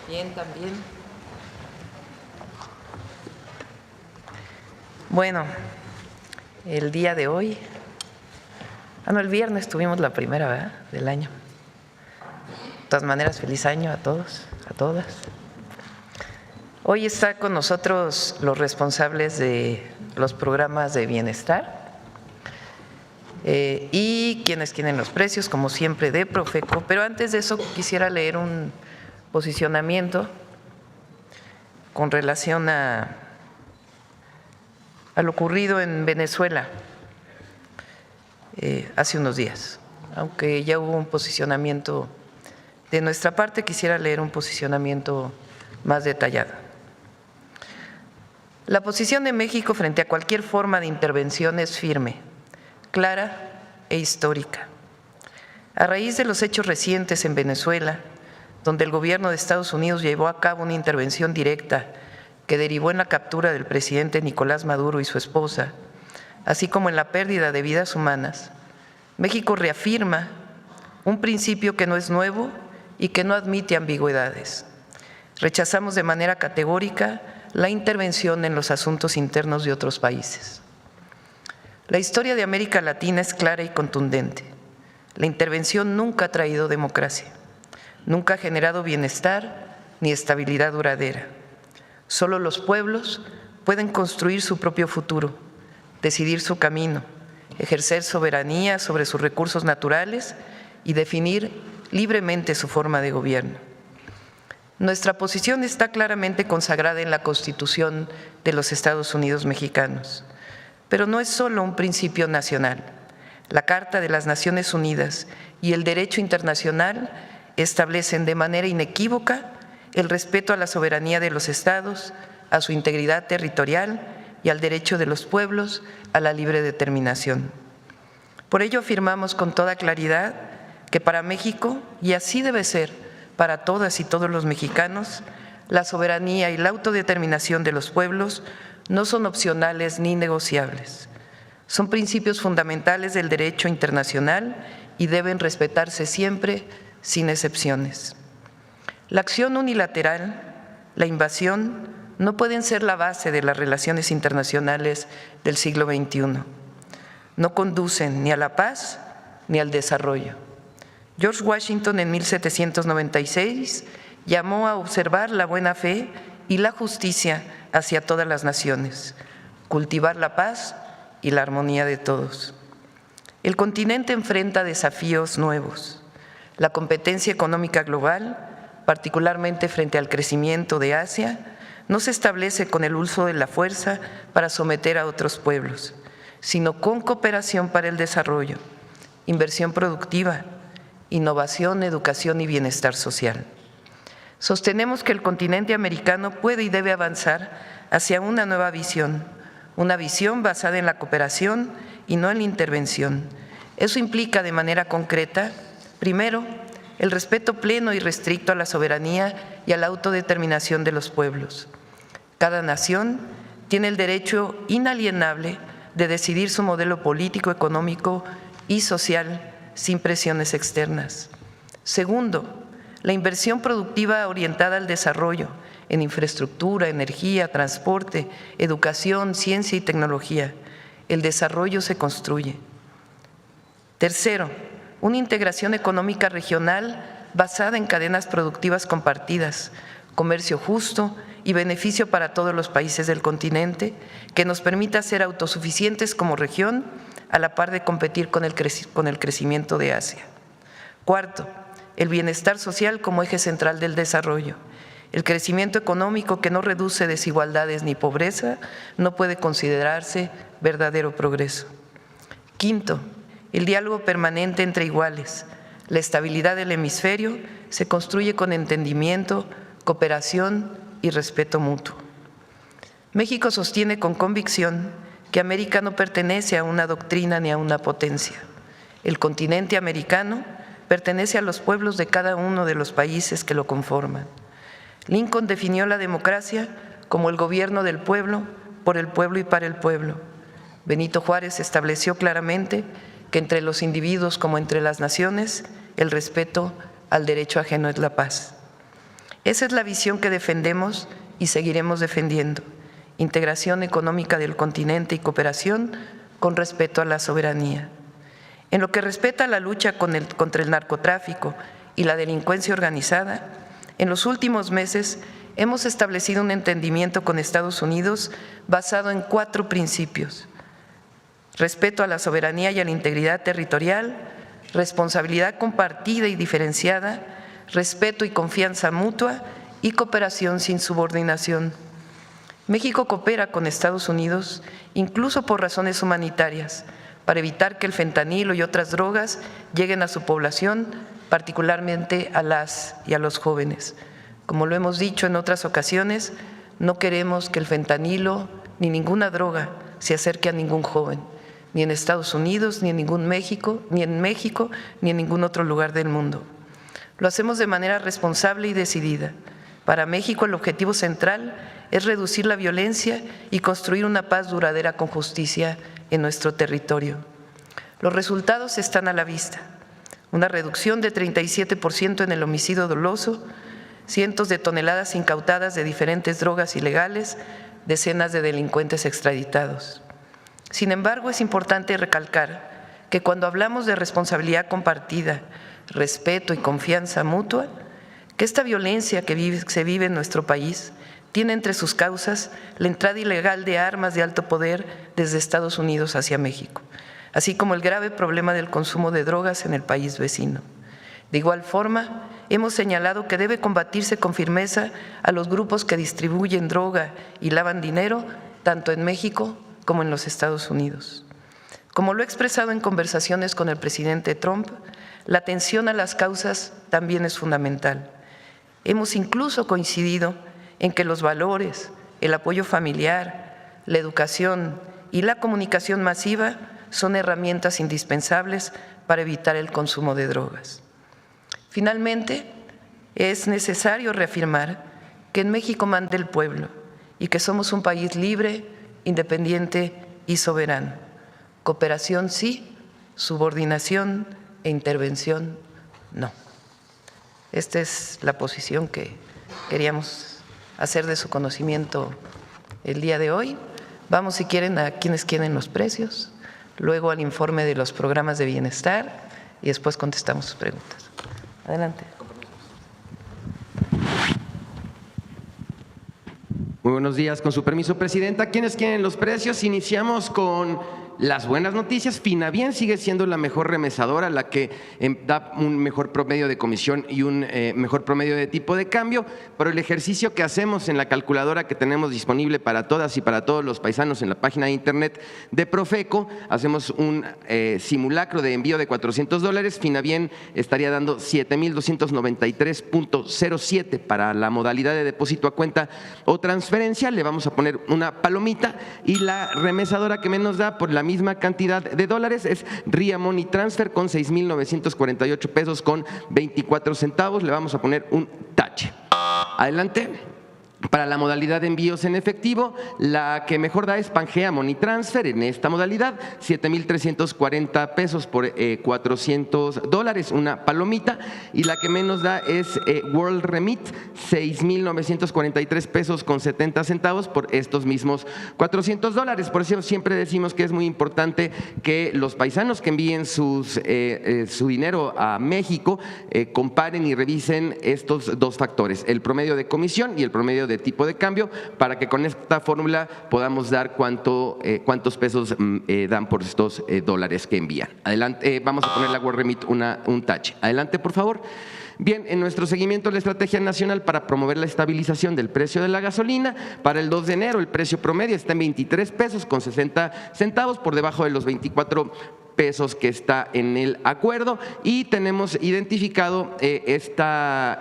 Bien, también. Bueno, el día de hoy, el viernes tuvimos la primera, ¿verdad?, del año. De todas maneras, feliz año a todos, a todas. Hoy está con nosotros los responsables de los programas de bienestar y quienes tienen los precios, como siempre, de Profeco. Pero antes de eso quisiera leer un posicionamiento con relación a lo ocurrido en Venezuela hace unos días. Aunque ya hubo un posicionamiento de nuestra parte, quisiera leer un posicionamiento más detallado. La posición de México frente a cualquier forma de intervención es firme, clara e histórica. A raíz de los hechos recientes en Venezuela, donde el gobierno de Estados Unidos llevó a cabo una intervención directa que derivó en la captura del presidente Nicolás Maduro y su esposa, así como en la pérdida de vidas humanas, México reafirma un principio que no es nuevo y que no admite ambigüedades. Rechazamos de manera categórica la intervención en los asuntos internos de otros países. La historia de América Latina es clara y contundente. La intervención nunca ha traído democracia, nunca ha generado bienestar ni estabilidad duradera. Solo los pueblos pueden construir su propio futuro, decidir su camino, ejercer soberanía sobre sus recursos naturales y definir libremente su forma de gobierno. Nuestra posición está claramente consagrada en la Constitución de los Estados Unidos mexicanos, pero no es solo un principio nacional. La Carta de las Naciones Unidas y el derecho internacional establecen de manera inequívoca el respeto a la soberanía de los estados, a su integridad territorial y al derecho de los pueblos a la libre determinación. Por ello afirmamos con toda claridad que para México, y así debe ser para todas y todos los mexicanos, la soberanía y la autodeterminación de los pueblos no son opcionales ni negociables. Son principios fundamentales del derecho internacional y deben respetarse siempre, sin excepciones. La acción unilateral, la invasión, no pueden ser la base de las relaciones internacionales del siglo XXI. No conducen ni a la paz ni al desarrollo. George Washington en 1796 llamó a observar la buena fe y la justicia hacia todas las naciones, cultivar la paz y la armonía de todos. El continente enfrenta desafíos nuevos. La competencia económica global, particularmente frente al crecimiento de Asia, no se establece con el uso de la fuerza para someter a otros pueblos, sino con cooperación para el desarrollo, inversión productiva, innovación, educación y bienestar social. Sostenemos que el continente americano puede y debe avanzar hacia una nueva visión, una visión basada en la cooperación y no en la intervención. Eso implica de manera concreta, primero, el respeto pleno y restricto a la soberanía y a la autodeterminación de los pueblos. Cada nación tiene el derecho inalienable de decidir su modelo político, económico y social sin presiones externas. Segundo, la inversión productiva orientada al desarrollo en infraestructura, energía, transporte, educación, ciencia y tecnología. El desarrollo se construye. Tercero, una integración económica regional basada en cadenas productivas compartidas, comercio justo y beneficio para todos los países del continente, que nos permita ser autosuficientes como región a la par de competir con el crecimiento de Asia. Cuarto, el bienestar social como eje central del desarrollo. El crecimiento económico que no reduce desigualdades ni pobreza no puede considerarse verdadero progreso. Quinto, el diálogo permanente entre iguales. La estabilidad del hemisferio se construye con entendimiento, cooperación y respeto mutuo. México sostiene con convicción que América no pertenece a una doctrina ni a una potencia. El continente americano pertenece a los pueblos de cada uno de los países que lo conforman. Lincoln definió la democracia como el gobierno del pueblo, por el pueblo y para el pueblo. Benito Juárez estableció claramente que entre los individuos como entre las naciones, el respeto al derecho ajeno es la paz. Esa es la visión que defendemos y seguiremos defendiendo: integración económica del continente y cooperación con respeto a la soberanía. En lo que respecta a la lucha contra el narcotráfico y la delincuencia organizada, en los últimos meses hemos establecido un entendimiento con Estados Unidos basado en 4 principios: respeto a la soberanía y a la integridad territorial, responsabilidad compartida y diferenciada, respeto y confianza mutua y cooperación sin subordinación. México coopera con Estados Unidos incluso por razones humanitarias, para evitar que el fentanilo y otras drogas lleguen a su población, particularmente a las y a los jóvenes. Como lo hemos dicho en otras ocasiones, no queremos que el fentanilo ni ninguna droga se acerque a ningún joven, ni en Estados Unidos, ni en México, ni en ningún otro lugar del mundo. Lo hacemos de manera responsable y decidida. Para México el objetivo central es reducir la violencia y construir una paz duradera con justicia en nuestro territorio. Los resultados están a la vista: una reducción de 37% en el homicidio doloso, cientos de toneladas incautadas de diferentes drogas ilegales, decenas de delincuentes extraditados. Sin embargo, es importante recalcar que cuando hablamos de responsabilidad compartida, respeto y confianza mutua, que esta violencia que se vive en nuestro país tiene entre sus causas la entrada ilegal de armas de alto poder desde Estados Unidos hacia México, así como el grave problema del consumo de drogas en el país vecino. De igual forma, hemos señalado que debe combatirse con firmeza a los grupos que distribuyen droga y lavan dinero, tanto en México como en los Estados Unidos. Como lo he expresado en conversaciones con el presidente Trump, la atención a las causas también es fundamental. Hemos incluso coincidido en que los valores, el apoyo familiar, la educación y la comunicación masiva son herramientas indispensables para evitar el consumo de drogas. Finalmente, es necesario reafirmar que en México manda el pueblo y que somos un país libre, independiente y soberano. Cooperación sí, subordinación e intervención no. Esta es la posición que queríamos hacer de su conocimiento el día de hoy. Vamos, si quieren, a quienes quieren los precios, luego al informe de los programas de bienestar y después contestamos sus preguntas. Adelante. Muy buenos días, con su permiso, Presidenta. ¿Quiénes quieren los precios? Iniciamos con las buenas noticias. Finavien sigue siendo la mejor remesadora, la que da un mejor promedio de comisión y un mejor promedio de tipo de cambio. Pero el ejercicio que hacemos en la calculadora que tenemos disponible para todas y para todos los paisanos en la página de internet de Profeco, hacemos un simulacro de envío de $400. Finavien estaría dando 7,293.07 para la modalidad de depósito a cuenta o transferencia. Le vamos a poner una palomita, y la remesadora que menos da por la misma cantidad de dólares es Ria Money Transfer con 6,948 pesos con 24 centavos. Le vamos a poner un tache. Adelante. Para la modalidad de envíos en efectivo, la que mejor da es Pangea Money Transfer en esta modalidad, 7,340 pesos por $400, una palomita. Y la que menos da es World Remit, 6,943 pesos con 70 centavos por estos mismos $400. Por eso siempre decimos que es muy importante que los paisanos que envíen su dinero a México comparen y revisen estos dos factores: el promedio de comisión y el promedio de tipo de cambio, para que con esta fórmula podamos dar cuántos pesos dan por estos dólares que envían. Adelante, vamos a poner la World Remit un tache. Adelante, por favor. Bien, en nuestro seguimiento de la Estrategia Nacional para promover la estabilización del precio de la gasolina, para el 2 de enero el precio promedio está en 23 pesos con 60 centavos, por debajo de los 24 pesos que está en el acuerdo, y tenemos identificado estas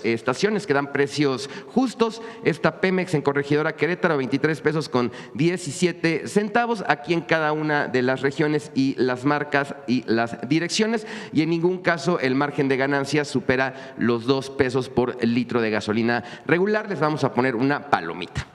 estaciones que dan precios justos. Esta Pemex en Corregidora Querétaro, 23 pesos con 17 centavos, aquí en cada una de las regiones y las marcas y las direcciones, y en ningún caso el margen de ganancia supera los 2 pesos por litro de gasolina regular. Les vamos a poner una palomita.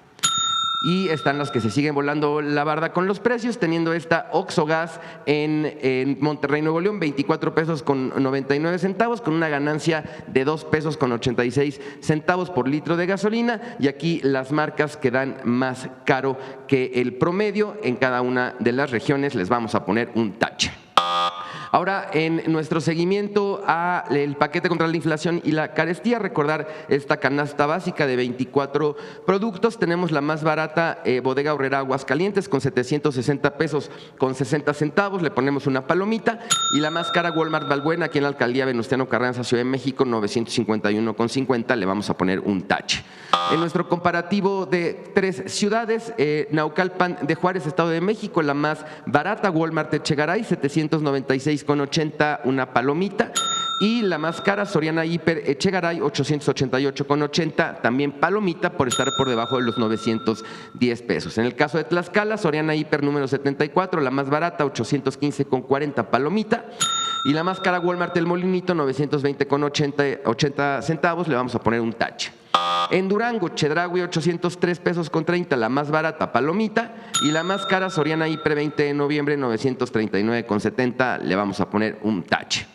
Y están las que se siguen volando la barda con los precios, teniendo esta Oxogas en Monterrey, Nuevo León, 24 pesos con 99 centavos, con una ganancia de 2 pesos con 86 centavos por litro de gasolina. Y aquí las marcas que dan más caro que el promedio en cada una de las regiones les vamos a poner un tache. Ahora, en nuestro seguimiento al paquete contra la inflación y la carestía, recordar esta canasta básica de 24 productos. Tenemos la más barata, Bodega Aurrera Aguascalientes, con 760 pesos con 60 centavos, le ponemos una palomita. Y la más cara, Walmart Balbuena, aquí en la alcaldía Venustiano Carranza, Ciudad de México, 951,50, le vamos a poner un tache. En nuestro comparativo de 3 ciudades, Naucalpan de Juárez, Estado de México, la más barata, Walmart Echegaray, 796,80, una palomita. Y la más cara, Soriana Hiper Echegaray, 888,80, también palomita por estar por debajo de los 910 pesos. En el caso de Tlaxcala, Soriana Hiper número 74, la más barata, 815,40, palomita. Y la más cara, Walmart El Molinito, 920,80 centavos, le vamos a poner un tache. En Durango, Chedraui, 803 pesos con 30, la más barata, palomita. Y la más cara, Soriana Hiper 20 de noviembre, 939,70, le vamos a poner un tache.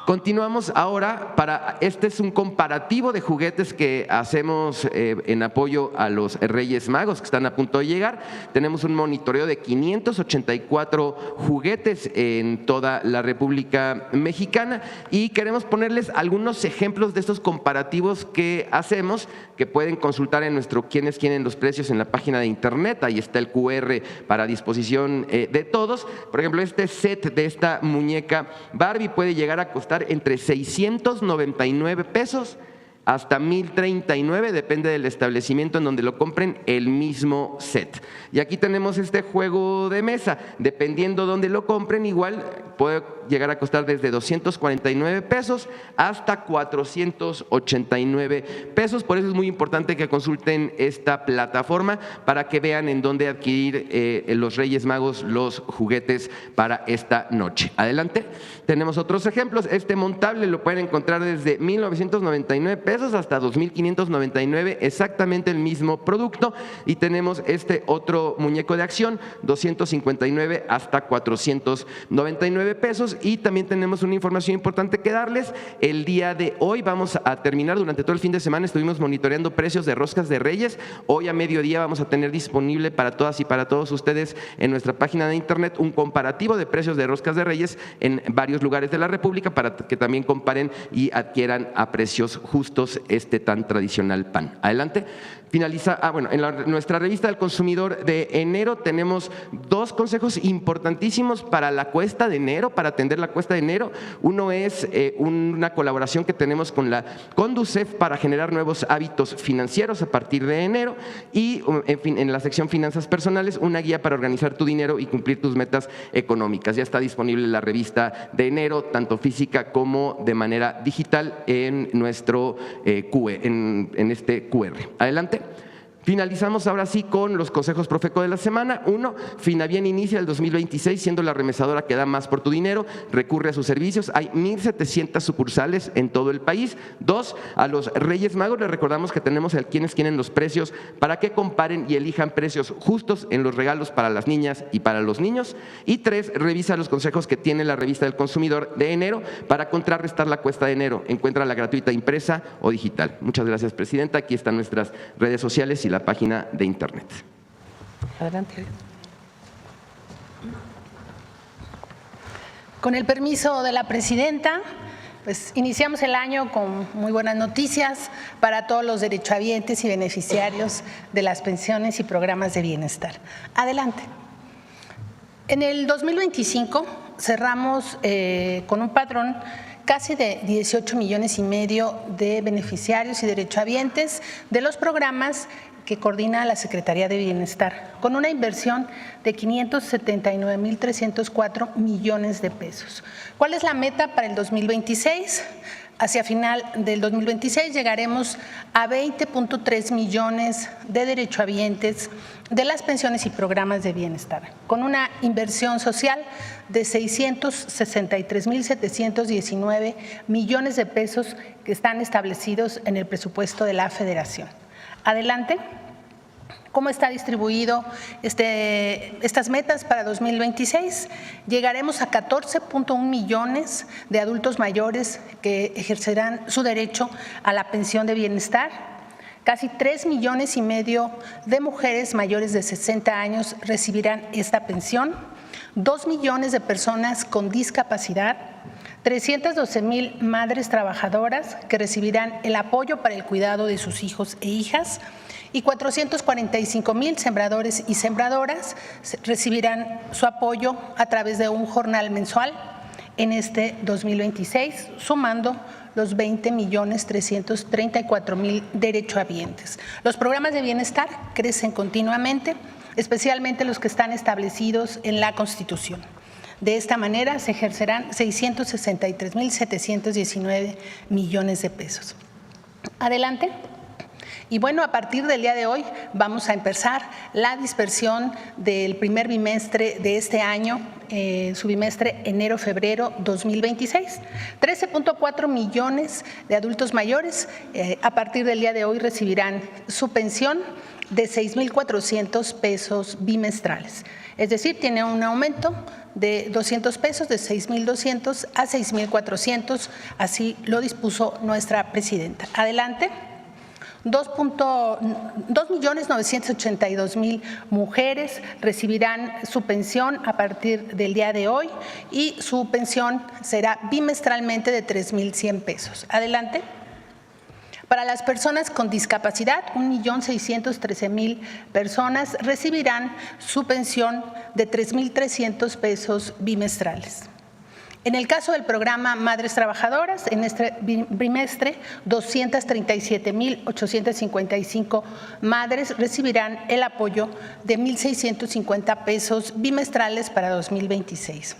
Continuamos ahora este es un comparativo de juguetes que hacemos en apoyo a los Reyes Magos que están a punto de llegar. Tenemos un monitoreo de 584 juguetes en toda la República Mexicana y queremos ponerles algunos ejemplos de estos comparativos que hacemos, que pueden consultar en nuestro Quienes Quieren los Precios en la página de internet. Ahí está el QR para disposición de todos. Por ejemplo, este set de esta muñeca Barbie puede llegar a costar entre 699 pesos hasta 1,039, depende del establecimiento en donde lo compren, el mismo set. Y aquí tenemos este juego de mesa, dependiendo donde lo compren, igual puede llegar a costar desde 249 pesos hasta 489 pesos. Por eso es muy importante que consulten esta plataforma para que vean en dónde adquirir los Reyes Magos los juguetes para esta noche. Adelante. Tenemos otros ejemplos. Este montable lo pueden encontrar desde 1,999 pesos hasta 2,599, exactamente el mismo producto. Y tenemos este otro muñeco de acción, 259 hasta 499 pesos. Y también tenemos una información importante que darles. El día de hoy vamos a terminar, durante todo el fin de semana estuvimos monitoreando precios de roscas de Reyes. Hoy a mediodía vamos a tener disponible para todas y para todos ustedes en nuestra página de internet un comparativo de precios de roscas de Reyes en varios lugares de la República para que también comparen y adquieran a precios justos este tan tradicional pan. Adelante. Finaliza, en nuestra revista del consumidor de enero tenemos 2 consejos importantísimos para la cuesta de enero, para atender la cuesta de enero. Uno es una colaboración que tenemos con la Conducef para generar nuevos hábitos financieros a partir de enero y en la sección finanzas personales, una guía para organizar tu dinero y cumplir tus metas económicas. Ya está disponible la revista de enero, tanto física como de manera digital en nuestro en este QR. Adelante. Finalizamos ahora sí con los consejos Profeco de la semana. 1, Finabien inicia el 2026 siendo la remesadora que da más por tu dinero. Recurre a sus servicios. Hay 1,700 sucursales en todo el país. 2, a los Reyes Magos les recordamos que tenemos el Quienes Quieren los Precios para que comparen y elijan precios justos en los regalos para las niñas y para los niños. Y 3, revisa los consejos que tiene la revista del consumidor de enero para contrarrestar la cuesta de enero. Encuentra la gratuita impresa o digital. Muchas gracias, Presidenta. Aquí están nuestras redes sociales y la página de internet. Adelante. Con el permiso de la Presidenta, pues iniciamos el año con muy buenas noticias para todos los derechohabientes y beneficiarios de las pensiones y programas de bienestar. Adelante. En el 2025 cerramos con un padrón casi de 18,5 millones de beneficiarios y derechohabientes de los programas que coordina la Secretaría de Bienestar, con una inversión de 579,304 millones de pesos. ¿Cuál es la meta para el 2026? Hacia final del 2026 llegaremos a 20,3 millones de derechohabientes de las pensiones y programas de bienestar, con una inversión social de 663,719 millones de pesos que están establecidos en el presupuesto de la Federación. Adelante. ¿Cómo está distribuido estas metas para 2026? Llegaremos a 14.1 millones de adultos mayores que ejercerán su derecho a la pensión de bienestar. Casi 3,5 millones de mujeres mayores de 60 años recibirán esta pensión, 2 millones de personas con discapacidad, 312,000 madres trabajadoras que recibirán el apoyo para el cuidado de sus hijos e hijas, y 445,000 sembradores y sembradoras recibirán su apoyo a través de un jornal mensual en este 2026, sumando los 20,334,000 derechohabientes. Los programas de bienestar crecen continuamente, especialmente los que están establecidos en la Constitución. De esta manera se ejercerán 663,719 millones de pesos. Adelante. Y bueno, a partir del día de hoy vamos a empezar la dispersión del primer bimestre de este año, su bimestre enero-febrero 2026. 13.4 millones de adultos mayores a partir del día de hoy recibirán su pensión de 6,400 pesos bimestrales. Es decir, tiene un aumento de 200 pesos, de 6,200 a 6,400, así lo dispuso nuestra presidenta. Adelante. 2,982,000 mujeres recibirán su pensión a partir del día de hoy y su pensión será bimestralmente de 3,100 pesos. Adelante. Para las personas con discapacidad, 1,613,000 personas recibirán su pensión de 3,300 pesos bimestrales. En el caso del programa Madres Trabajadoras, en este bimestre, 237,855 madres recibirán el apoyo de 1,650 pesos bimestrales para 2026.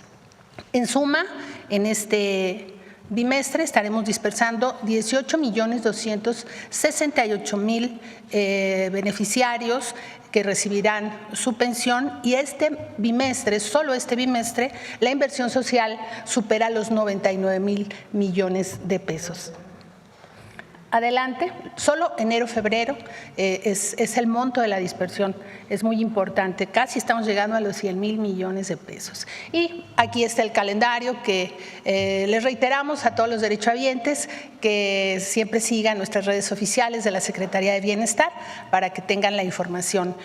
En suma, en este bimestre estaremos dispersando 18,268,000 beneficiarios que recibirán su pensión, y este bimestre, solo este bimestre, la inversión social supera los 99,000 millones de pesos. Adelante. Solo enero-febrero es el monto de la dispersión, es muy importante, casi estamos llegando a los 100,000 millones de pesos. Y aquí está el calendario que les reiteramos a todos los derechohabientes que siempre sigan nuestras redes oficiales de la Secretaría de Bienestar para que tengan la información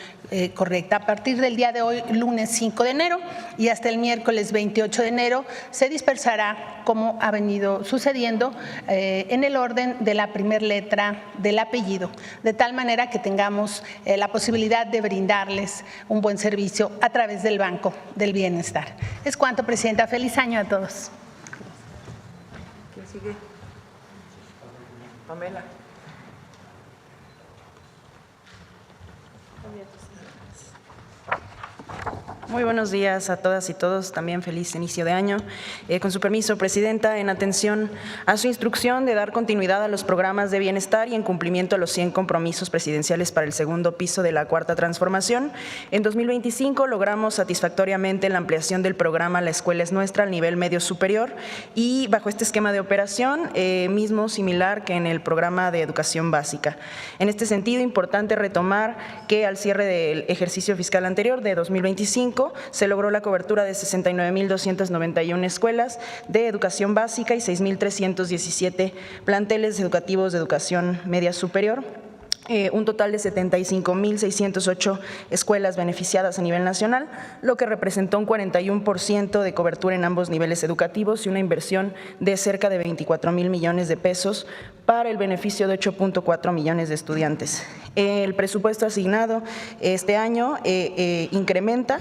correcta. A partir del día de hoy, lunes 5 de enero, y hasta el miércoles 28 de enero, se dispersará como ha venido sucediendo en el orden de la primera letra del apellido, de tal manera que tengamos la posibilidad de brindarles un buen servicio a través del Banco del Bienestar. Es cuanto, Presidenta. Feliz año a todos. ¿Quién sigue? Pamela. Muy buenos días a todas y todos, también feliz inicio de año. Con su permiso, Presidenta, en atención a su instrucción de dar continuidad a los programas de bienestar y en cumplimiento a los 100 compromisos presidenciales para el segundo piso de la Cuarta Transformación, en 2025 logramos satisfactoriamente la ampliación del programa La Escuela es Nuestra al nivel medio superior, y bajo este esquema de operación, mismo similar que en el programa de educación básica. En este sentido, importante retomar que al cierre del ejercicio fiscal anterior de 2025, se logró la cobertura de 69,291 escuelas de educación básica y 6,317 planteles educativos de educación media superior. Un total de 75,608 escuelas beneficiadas a nivel nacional, lo que representó un 41% de cobertura en ambos niveles educativos y una inversión de cerca de 24,000 millones de pesos para el beneficio de 8.4 millones de estudiantes. El presupuesto asignado este año incrementa,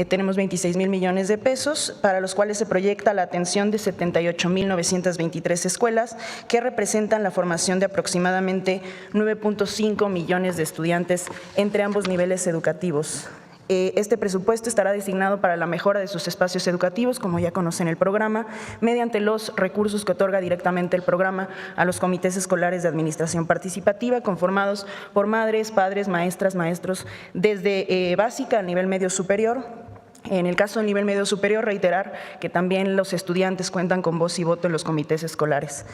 tenemos 26,000 millones de pesos, para los cuales se proyecta la atención de 78,923 escuelas, que representan la formación de aproximadamente 9.5 millones de estudiantes entre ambos niveles educativos. Este presupuesto estará designado para la mejora de sus espacios educativos, como ya conocen el programa, mediante los recursos que otorga directamente el programa a los comités escolares de administración participativa, conformados por madres, padres, maestras, maestros, desde básica al nivel medio superior. En el caso del nivel medio superior, reiterar que también los estudiantes cuentan con voz y voto en los comités escolares.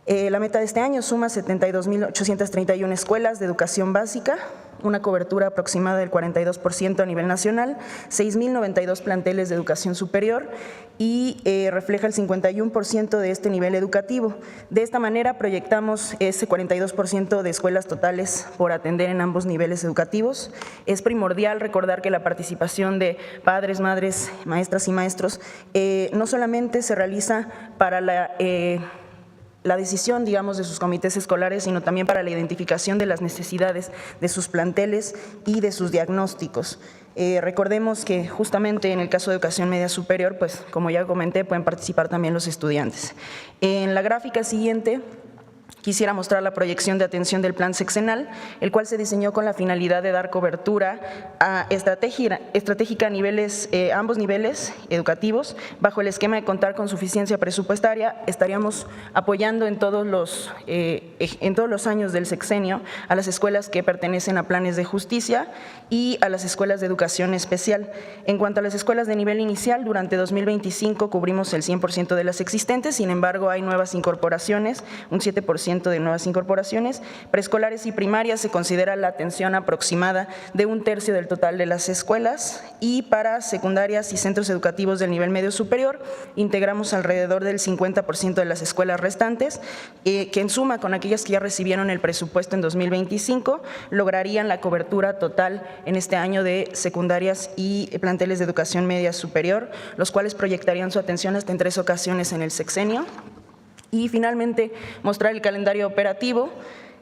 La meta de este año suma 72,831 escuelas de educación básica, una cobertura aproximada del 42% a nivel nacional, 6.092 planteles de educación superior y refleja el 51% de este nivel educativo. De esta manera proyectamos ese 42% de escuelas totales por atender en ambos niveles educativos. Es primordial recordar que la participación de padres, madres, maestras y maestros no solamente se realiza para la decisión, digamos, de sus comités escolares, sino también para la identificación de las necesidades de sus planteles y de sus diagnósticos. Recordemos que justamente en el caso de educación media superior, pues como ya comenté, pueden participar también los estudiantes. En la gráfica siguiente quisiera mostrar la proyección de atención del plan sexenal, el cual se diseñó con la finalidad de dar cobertura estratégica a ambos niveles educativos. Bajo el esquema de contar con suficiencia presupuestaria, estaríamos apoyando en todos los años del sexenio a las escuelas que pertenecen a planes de justicia y a las escuelas de educación especial. En cuanto a las escuelas de nivel inicial, durante 2025 cubrimos el 100% de las existentes, sin embargo hay nuevas incorporaciones, un 7% de nuevas incorporaciones. Preescolares y primarias se considera la atención aproximada de 1/3 del total de las escuelas, y para secundarias y centros educativos del nivel medio superior integramos alrededor del 50% de las escuelas restantes, que en suma con aquellas que ya recibieron el presupuesto en 2025 lograrían la cobertura total en este año de secundarias y planteles de educación media superior, los cuales proyectarían su atención hasta en 3 ocasiones en el sexenio. Y finalmente, mostrar el calendario operativo.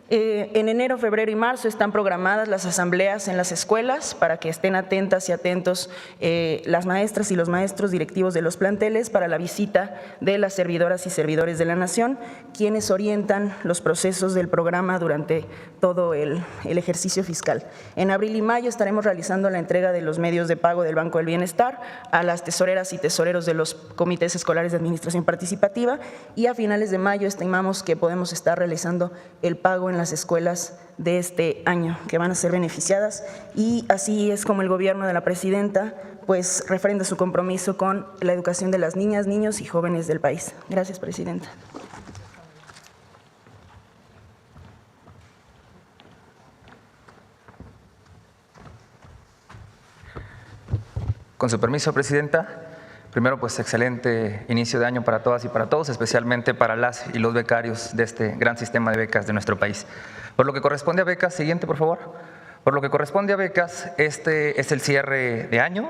En enero, febrero y marzo están programadas las asambleas en las escuelas para que estén atentas y atentos las maestras y los maestros directivos de los planteles para la visita de las servidoras y servidores de la Nación, quienes orientan los procesos del programa durante todo el ejercicio fiscal. En abril y mayo estaremos realizando la entrega de los medios de pago del Banco del Bienestar a las tesoreras y tesoreros de los comités escolares de administración participativa, y a finales de mayo estimamos que podemos estar realizando el pago en las escuelas de este año que van a ser beneficiadas, y así es como el gobierno de la presidenta pues refrenda su compromiso con la educación de las niñas, niños y jóvenes del país. Gracias, presidenta. Con su permiso, presidenta. Primero, pues excelente inicio de año para todas y para todos, especialmente para las y los becarios de este gran sistema de becas de nuestro país. Por lo que corresponde a becas, siguiente por favor. Por lo que corresponde a becas, este es el cierre de año.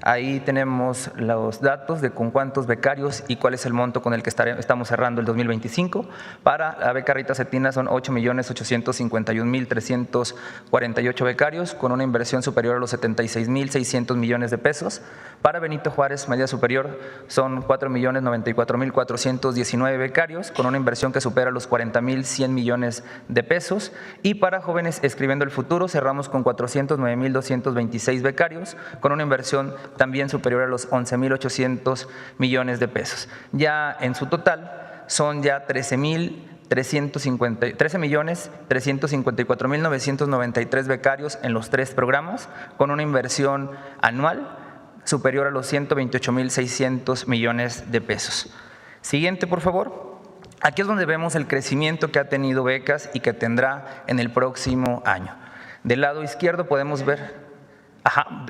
Ahí tenemos los datos de con cuántos becarios y cuál es el monto con el que estamos cerrando el 2025. Para la beca Rita Cetina son 8.851.348 becarios con una inversión superior a los 76.600 millones de pesos. Para Benito Juárez Media Superior son 4.094.419 becarios con una inversión que supera los 40.100 millones de pesos. Y para Jóvenes Escribiendo el Futuro cerramos con 409.226 becarios con una inversión también superior a los 11.800 millones de pesos. Ya en su total son ya 13.354.993 becarios en los 3 programas, con una inversión anual superior a los 128.600 millones de pesos. Siguiente, por favor. Aquí es donde vemos el crecimiento que ha tenido becas y que tendrá en el próximo año. Del lado izquierdo podemos ver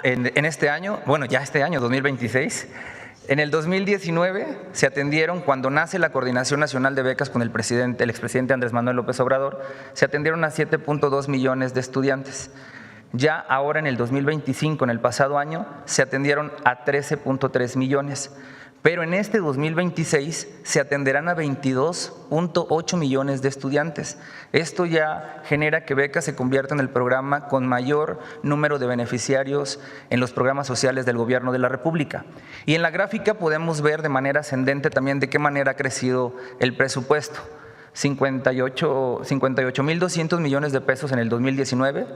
en este año, bueno, ya este año, 2026, en el 2019 se atendieron, cuando nace la Coordinación Nacional de Becas con el expresidente Andrés Manuel López Obrador, se atendieron a 7.2 millones de estudiantes. Ya ahora en el 2025, en el pasado año, se atendieron a 13.3 millones. Pero en este 2026 se atenderán a 22.8 millones de estudiantes. Esto ya genera que becas se convierta en el programa con mayor número de beneficiarios en los programas sociales del Gobierno de la República. Y en la gráfica podemos ver de manera ascendente también de qué manera ha crecido el presupuesto. 58.200 millones de pesos en el 2019,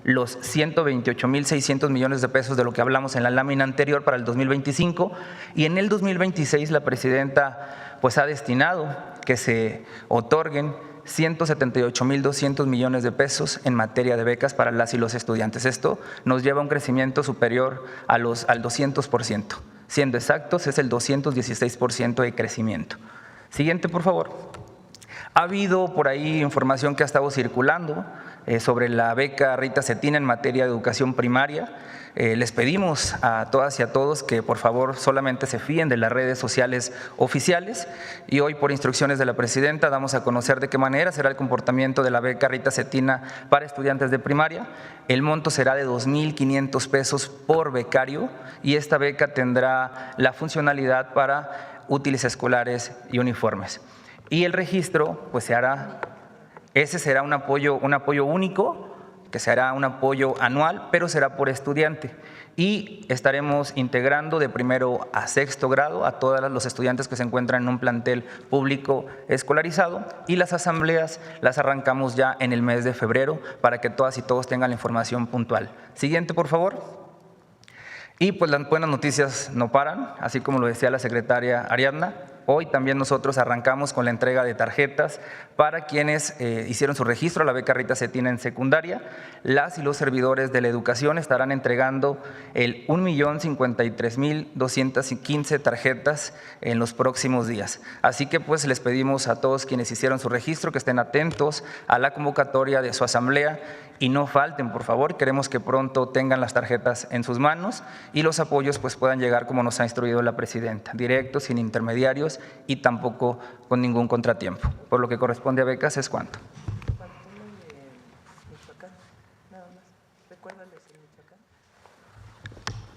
los 128.600 millones de pesos de lo que hablamos en la lámina anterior para el 2025, y en el 2026 la presidenta pues ha destinado que se otorguen 178.200 millones de pesos en materia de becas para las y los estudiantes. Esto nos lleva a un crecimiento superior al 200%. Siendo exactos, es el 216% de crecimiento. Siguiente, por favor. Ha habido por ahí información que ha estado circulando sobre la beca Rita Cetina en materia de educación primaria. Les pedimos a todas y a todos que por favor solamente se fíen de las redes sociales oficiales y hoy por instrucciones de la presidenta damos a conocer de qué manera será el comportamiento de la beca Rita Cetina para estudiantes de primaria. El monto será de 2,500 pesos por becario y esta beca tendrá la funcionalidad para útiles escolares y uniformes. Y el registro pues se hará, ese será un apoyo único, que será un apoyo anual, pero será por estudiante. Y estaremos integrando de primero a sexto grado a todos los estudiantes que se encuentran en un plantel público escolarizado y las asambleas las arrancamos ya en el mes de febrero para que todas y todos tengan la información puntual. Siguiente, por favor. Y pues las buenas noticias no paran, así como lo decía la secretaria Ariadna. Hoy también nosotros arrancamos con la entrega de tarjetas para quienes hicieron su registro a la beca Rita Cetina en secundaria. Las y los servidores de la educación estarán entregando el 1,053,215 tarjetas en los próximos días. Así que pues les pedimos a todos quienes hicieron su registro que estén atentos a la convocatoria de su asamblea y no falten, por favor. Queremos que pronto tengan las tarjetas en sus manos y los apoyos pues puedan llegar como nos ha instruido la presidenta, directos, sin intermediarios y tampoco con ningún contratiempo. Por lo que corresponde a becas es cuanto.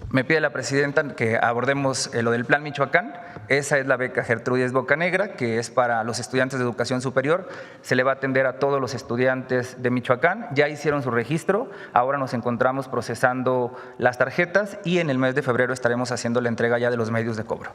Me pide la presidenta que abordemos lo del Plan Michoacán. Esa es la beca Gertrudis Bocanegra, que es para los estudiantes de educación superior. Se le va a atender a todos los estudiantes de Michoacán. Ya hicieron su registro, ahora nos encontramos procesando las tarjetas y en el mes de febrero estaremos haciendo la entrega ya de los medios de cobro.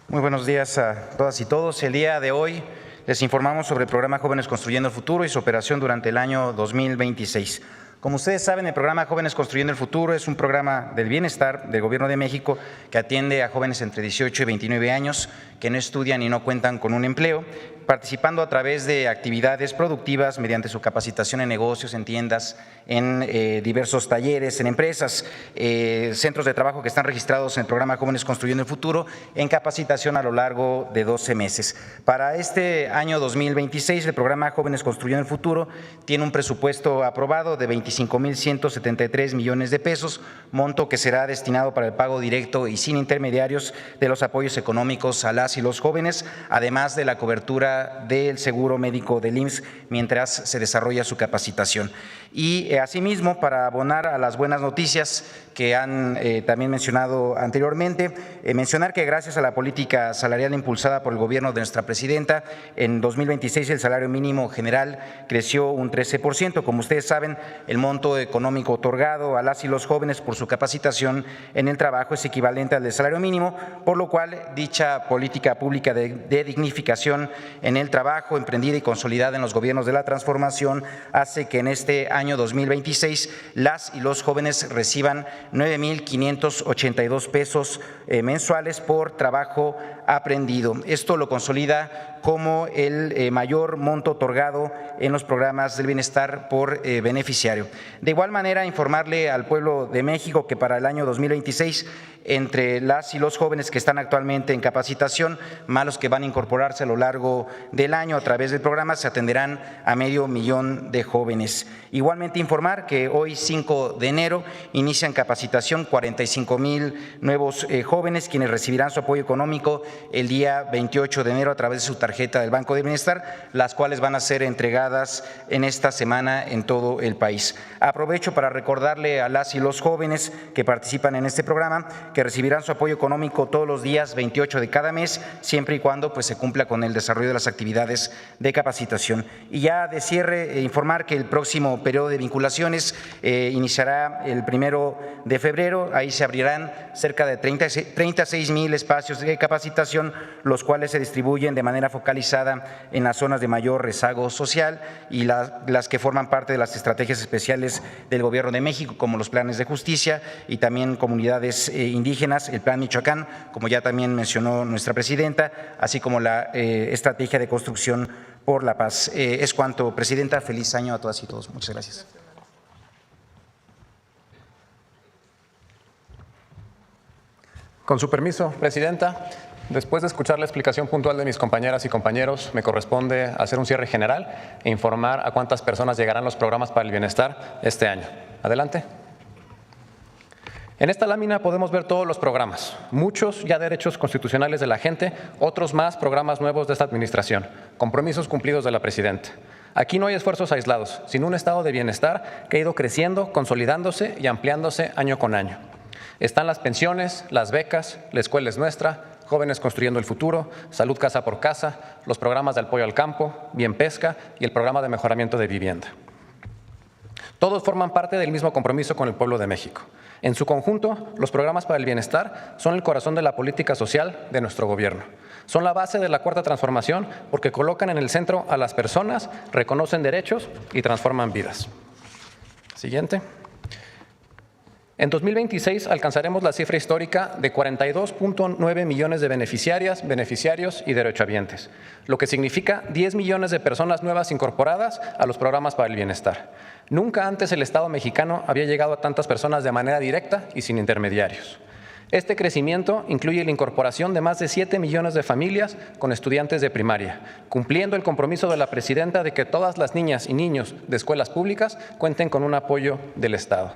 Muy buenos días a todas y todos. El día de hoy les informamos sobre el programa Jóvenes Construyendo el Futuro y su operación durante el año 2026. Como ustedes saben, el programa Jóvenes Construyendo el Futuro es un programa del bienestar del Gobierno de México que atiende a jóvenes entre 18 y 29 años que no estudian y no cuentan con un empleo, participando a través de actividades productivas mediante su capacitación en negocios, en tiendas, en diversos talleres, en empresas, centros de trabajo que están registrados en el programa Jóvenes Construyendo el Futuro en capacitación a lo largo de 12 meses. Para este año 2026, el programa Jóvenes Construyendo el Futuro tiene un presupuesto aprobado de 25,173 millones de pesos, monto que será destinado para el pago directo y sin intermediarios de los apoyos económicos a las y los jóvenes, además de la cobertura del seguro médico del IMSS mientras se desarrolla su capacitación. Y asimismo, para abonar a las buenas noticias que han también mencionado anteriormente, mencionar que gracias a la política salarial impulsada por el gobierno de nuestra presidenta, en 2026 el salario mínimo general creció un 13%. Como ustedes saben, el monto económico otorgado a las y los jóvenes por su capacitación en el trabajo es equivalente al del salario mínimo, por lo cual dicha política pública de dignificación en el trabajo, emprendida y consolidada en los gobiernos de la transformación, hace que en este año 2026 las y los jóvenes reciban 9,582 pesos mensuales por trabajo aprendido. Esto lo consolida como el mayor monto otorgado en los programas del bienestar por beneficiario. De igual manera, informarle al pueblo de México que para el año 2026, entre las y los jóvenes que están actualmente en capacitación, más los que van a incorporarse a lo largo del año a través del programa, se atenderán a 500,000 de jóvenes. Igualmente informar que hoy 5 de enero inician capacitación 45,000 nuevos jóvenes, quienes recibirán su apoyo económico el día 28 de enero a través de su tarjeta del Banco de Bienestar, las cuales van a ser entregadas en esta semana en todo el país. Aprovecho para recordarle a las y los jóvenes que participan en este programa que recibirán su apoyo económico todos los días 28 de cada mes, siempre y cuando pues se cumpla con el desarrollo de las actividades de capacitación. Y ya de cierre, informar que el próximo periodo de vinculaciones iniciará el 1 de febrero. Ahí se abrirán cerca de 36,000 espacios de capacitación, los cuales se distribuyen de manera focalizada en las zonas de mayor rezago social y las que forman parte de las estrategias especiales del Gobierno de México, como los planes de justicia y también comunidades indígenas, el Plan Michoacán, como ya también mencionó nuestra presidenta, así como la estrategia de construcción por la paz. Es cuanto, presidenta. Feliz año a todas y todos. Muchas gracias. Con su permiso, Presidenta, después de escuchar la explicación puntual de mis compañeras y compañeros, me corresponde hacer un cierre general e informar a cuántas personas llegarán los programas para el bienestar este año. Adelante. En esta lámina podemos ver todos los programas, muchos ya derechos constitucionales de la gente, otros más programas nuevos de esta administración, compromisos cumplidos de la Presidenta. Aquí no hay esfuerzos aislados, sino un estado de bienestar que ha ido creciendo, consolidándose y ampliándose año con año. Están las pensiones, las becas, la escuela es nuestra, Jóvenes Construyendo el Futuro, Salud Casa por Casa, los programas de apoyo al campo, Bien Pesca y el programa de mejoramiento de vivienda. Todos forman parte del mismo compromiso con el pueblo de México. En su conjunto, los programas para el bienestar son el corazón de la política social de nuestro gobierno. Son la base de la Cuarta Transformación porque colocan en el centro a las personas, reconocen derechos y transforman vidas. Siguiente. En 2026 alcanzaremos la cifra histórica de 42.9 millones de beneficiarias, beneficiarios y derechohabientes, lo que significa 10 millones de personas nuevas incorporadas a los programas para el bienestar. Nunca antes el Estado mexicano había llegado a tantas personas de manera directa y sin intermediarios. Este crecimiento incluye la incorporación de más de 7 millones de familias con estudiantes de primaria, cumpliendo el compromiso de la Presidenta de que todas las niñas y niños de escuelas públicas cuenten con un apoyo del Estado.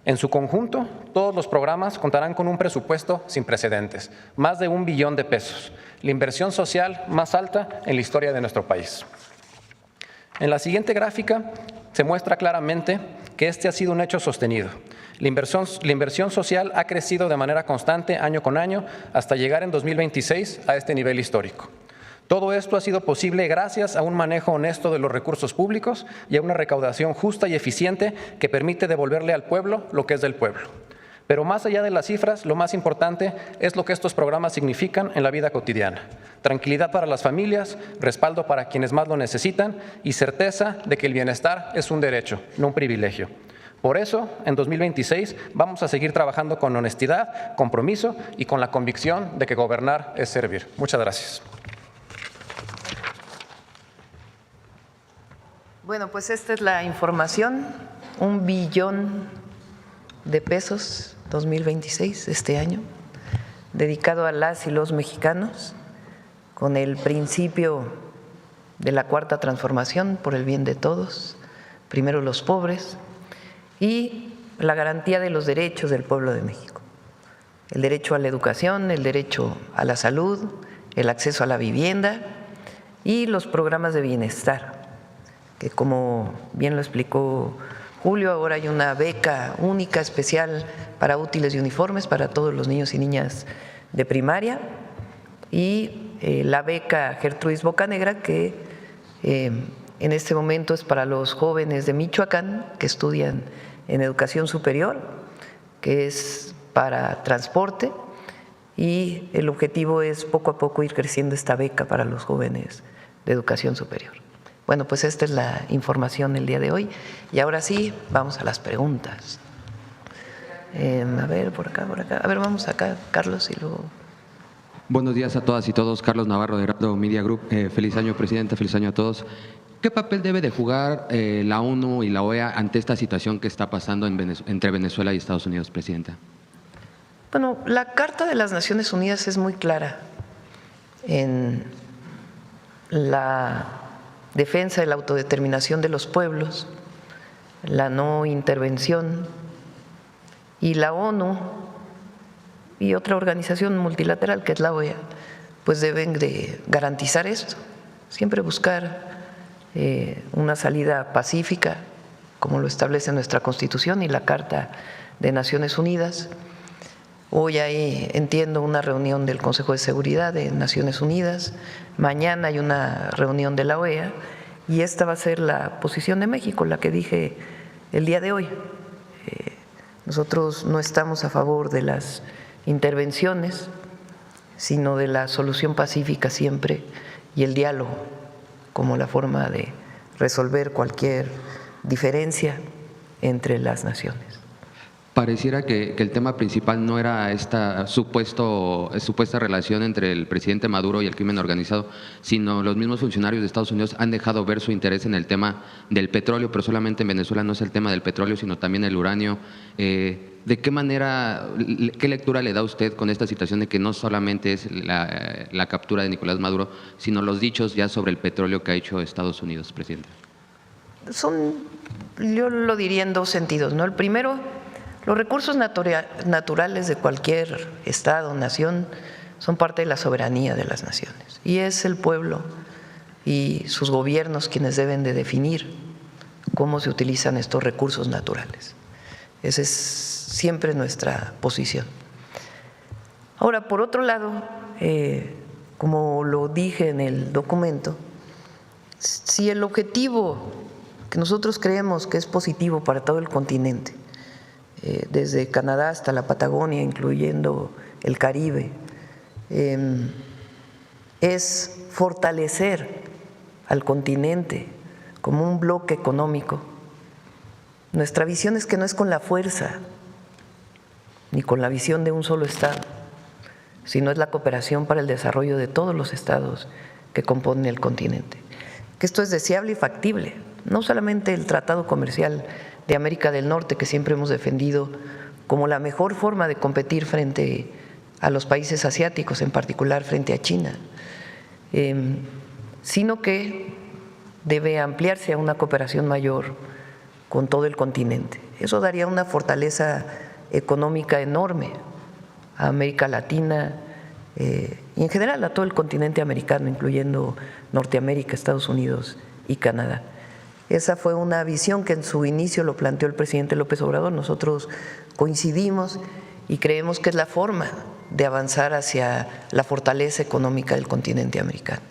En su conjunto, todos los programas contarán con un presupuesto sin precedentes, más de $1 billón, la inversión social más alta en la historia de nuestro país. En la siguiente gráfica se muestra claramente que este ha sido un hecho sostenido. La inversión social ha crecido de manera constante año con año hasta llegar en 2026 a este nivel histórico. Todo esto ha sido posible gracias a un manejo honesto de los recursos públicos y a una recaudación justa y eficiente que permite devolverle al pueblo lo que es del pueblo. Pero más allá de las cifras, lo más importante es lo que estos programas significan en la vida cotidiana. Tranquilidad para las familias, respaldo para quienes más lo necesitan y certeza de que el bienestar es un derecho, no un privilegio. Por eso, en 2026 vamos a seguir trabajando con honestidad, compromiso y con la convicción de que gobernar es servir. Muchas gracias. Bueno, pues esta es la información, $1 billón 2026 este año, dedicado a las y los mexicanos, con el principio de la Cuarta Transformación por el bien de todos, primero los pobres, y la garantía de los derechos del pueblo de México, el derecho a la educación, el derecho a la salud, el acceso a la vivienda y los programas de bienestar, que como bien lo explicó Julio, ahora hay una beca única especial para útiles y uniformes para todos los niños y niñas de primaria y la beca Gertrudis Bocanegra, que en este momento es para los jóvenes de Michoacán que estudian en educación superior, que es para transporte, y el objetivo es poco a poco ir creciendo esta beca para los jóvenes de educación superior. Bueno, pues esta es la información del día de hoy y ahora sí, vamos a las preguntas. A ver, por acá. A ver, vamos acá, Carlos, y luego… Buenos días a todas y todos. Carlos Navarro de Heraldo Media Group. Feliz año, Presidente. Feliz año a todos. ¿Qué papel debe de jugar la ONU y la OEA ante esta situación que está pasando entre Venezuela y Estados Unidos, Presidenta? Bueno, la Carta de las Naciones Unidas es muy clara en la defensa de la autodeterminación de los pueblos, la no intervención, y la ONU y otra organización multilateral que es la OEA, pues deben de garantizar esto, siempre buscar una salida pacífica, como lo establece nuestra Constitución y la Carta de Naciones Unidas. Hoy hay, entiendo, una reunión del Consejo de Seguridad de Naciones Unidas, mañana hay una reunión de la OEA y esta va a ser la posición de México, la que dije el día de hoy. Nosotros no estamos a favor de las intervenciones, sino de la solución pacífica siempre y el diálogo como la forma de resolver cualquier diferencia entre las naciones. Pareciera que el tema principal no era esta supuesta relación entre el presidente Maduro y el crimen organizado, sino los mismos funcionarios de Estados Unidos han dejado ver su interés en el tema del petróleo, pero solamente en Venezuela no es el tema del petróleo, sino también el uranio. ¿De qué manera, qué lectura le da usted con esta situación de que no solamente es la captura de Nicolás Maduro, sino los dichos ya sobre el petróleo que ha hecho Estados Unidos, presidente? Yo lo diría en dos sentidos, ¿no? El primero, los recursos naturales de cualquier estado o nación son parte de la soberanía de las naciones y es el pueblo y sus gobiernos quienes deben de definir cómo se utilizan estos recursos naturales. Esa es siempre nuestra posición. Ahora, por otro lado, como lo dije en el documento, si el objetivo que nosotros creemos que es positivo para todo el continente, desde Canadá hasta la Patagonia, incluyendo el Caribe, es fortalecer al continente como un bloque económico. Nuestra visión es que no es con la fuerza ni con la visión de un solo Estado, sino es la cooperación para el desarrollo de todos los estados que componen el continente. Que esto es deseable y factible, no solamente el Tratado Comercial de América del Norte, que siempre hemos defendido como la mejor forma de competir frente a los países asiáticos, en particular frente a China, sino que debe ampliarse a una cooperación mayor con todo el continente. Eso daría una fortaleza económica enorme a América Latina y en general a todo el continente americano, incluyendo Norteamérica, Estados Unidos y Canadá. Esa fue una visión que en su inicio lo planteó el presidente López Obrador. Nosotros coincidimos y creemos que es la forma de avanzar hacia la fortaleza económica del continente americano.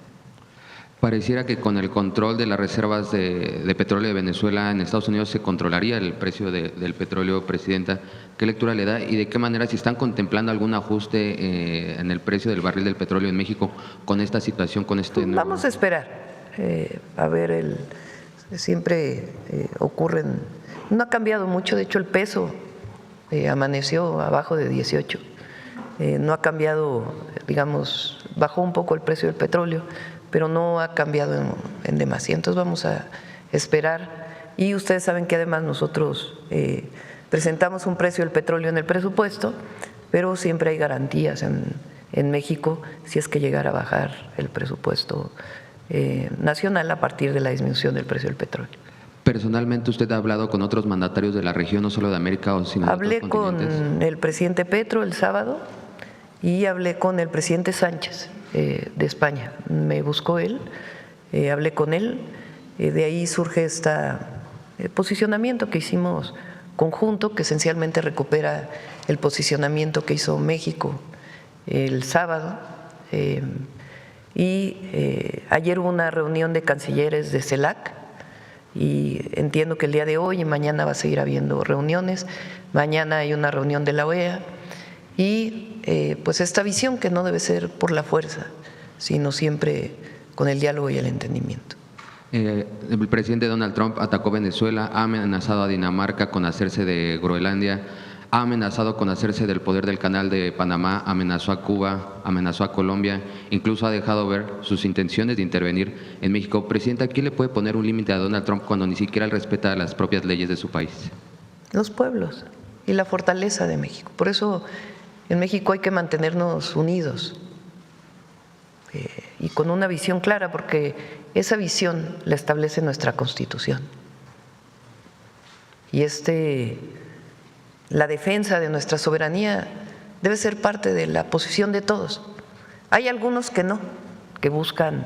Pareciera que con el control de las reservas de petróleo de Venezuela en Estados Unidos se controlaría el precio del petróleo, presidenta. ¿Qué lectura le da y de qué manera, si están contemplando algún ajuste en el precio del barril del petróleo en México con esta situación, con este nuevo? Vamos a esperar, a ver, siempre ocurren, no ha cambiado mucho, de hecho el peso amaneció abajo de 18, no ha cambiado, digamos, bajó un poco el precio del petróleo, pero no ha cambiado en demasía. Entonces vamos a esperar y ustedes saben que además nosotros presentamos un precio del petróleo en el presupuesto, pero siempre hay garantías en México si es que llegara a bajar el presupuesto nacional a partir de la disminución del precio del petróleo. Personalmente, ¿usted ha hablado con otros mandatarios de la región, no solo de América, sino de Hablé otros continentes? con el presidente Petro el sábado y hablé con el presidente Sánchez de España. Me buscó él, hablé con él, de ahí surge este posicionamiento que hicimos conjunto, que esencialmente recupera el posicionamiento que hizo México el sábado. Ayer hubo una reunión de cancilleres de CELAC y entiendo que el día de hoy y mañana va a seguir habiendo reuniones. Mañana hay una reunión de la OEA y pues esta visión que no debe ser por la fuerza, sino siempre con el diálogo y el entendimiento. El presidente Donald Trump atacó Venezuela, ha amenazado a Dinamarca con hacerse de Groenlandia, ha amenazado con hacerse del poder del Canal de Panamá, amenazó a Cuba, amenazó a Colombia, incluso ha dejado ver sus intenciones de intervenir en México. Presidenta, ¿quién le puede poner un límite a Donald Trump cuando ni siquiera él respeta las propias leyes de su país? Los pueblos y la fortaleza de México. Por eso en México hay que mantenernos unidos y con una visión clara, porque esa visión la establece nuestra Constitución. Y la defensa de nuestra soberanía debe ser parte de la posición de todos. Hay algunos que no, que buscan